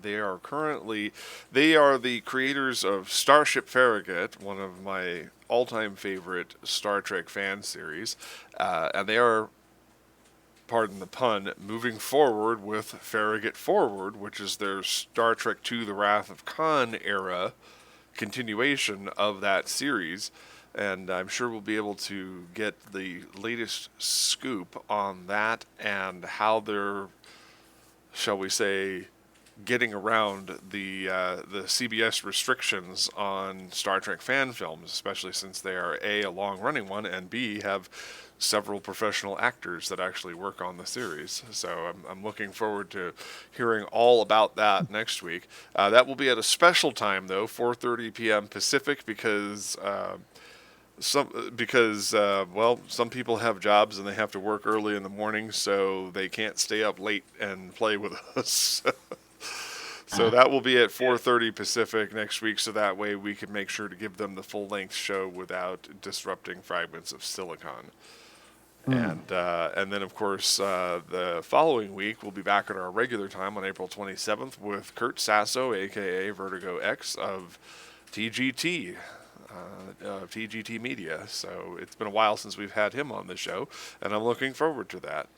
They are the creators of Starship Farragut, one of my all-time favorite Star Trek fan series, and they are, pardon the pun, moving forward with Farragut Forward, which is their Star Trek II The Wrath of Khan era continuation of that series. And I'm sure we'll be able to get the latest scoop on that and how they're, shall we say, getting around the CBS restrictions on Star Trek fan films, especially since they are A, a long-running one, and B, have several professional actors that actually work on the series. So I'm looking forward to hearing all about that next week. That will be at a special time, though, 4:30 p.m. Pacific, because some people have jobs and they have to work early in the morning, so they can't stay up late and play with us. So that will be at 4:30 Pacific next week, so that way we can make sure to give them the full-length show without disrupting Fragments of Silicon. And then, of course, the following week we'll be back at our regular time on April 27th with Kurt Sasso, a.k.a. Vertigo X of TGT. TGT Media. So it's been a while since we've had him on the show, and I'm looking forward to that.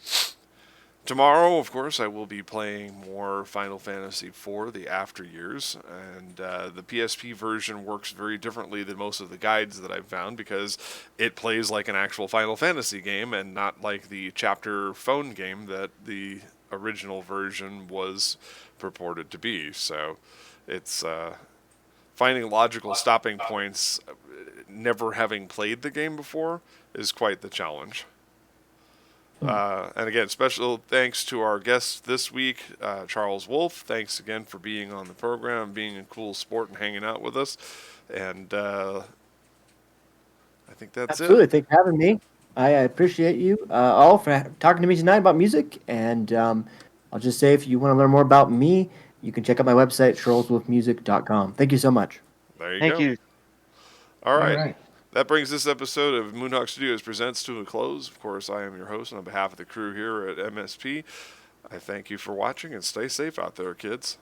Tomorrow, of course, I will be playing more Final Fantasy IV, the After Years, and the PSP version works very differently than most of the guides that I've found because it plays like an actual Final Fantasy game and not like the chapter phone game that the original version was purported to be. So it's finding logical stopping points, never having played the game before, is quite the challenge. And again, special thanks to our guest this week, Charles Wolf. Thanks again for being on the program, being a cool sport, and hanging out with us. And I think that's Absolutely. it. Thanks for having me. I appreciate you all for talking to me tonight about music. And I'll just say if you want to learn more about me, you can check out my website, charleswolfmusic.com. Thank you so much. There you Thank go. you. All All right. right. That brings this episode of Moonhawk Studios Presents to a close. Of course, I am your host, and on behalf of the crew here at MSP, I thank you for watching and stay safe out there, kids.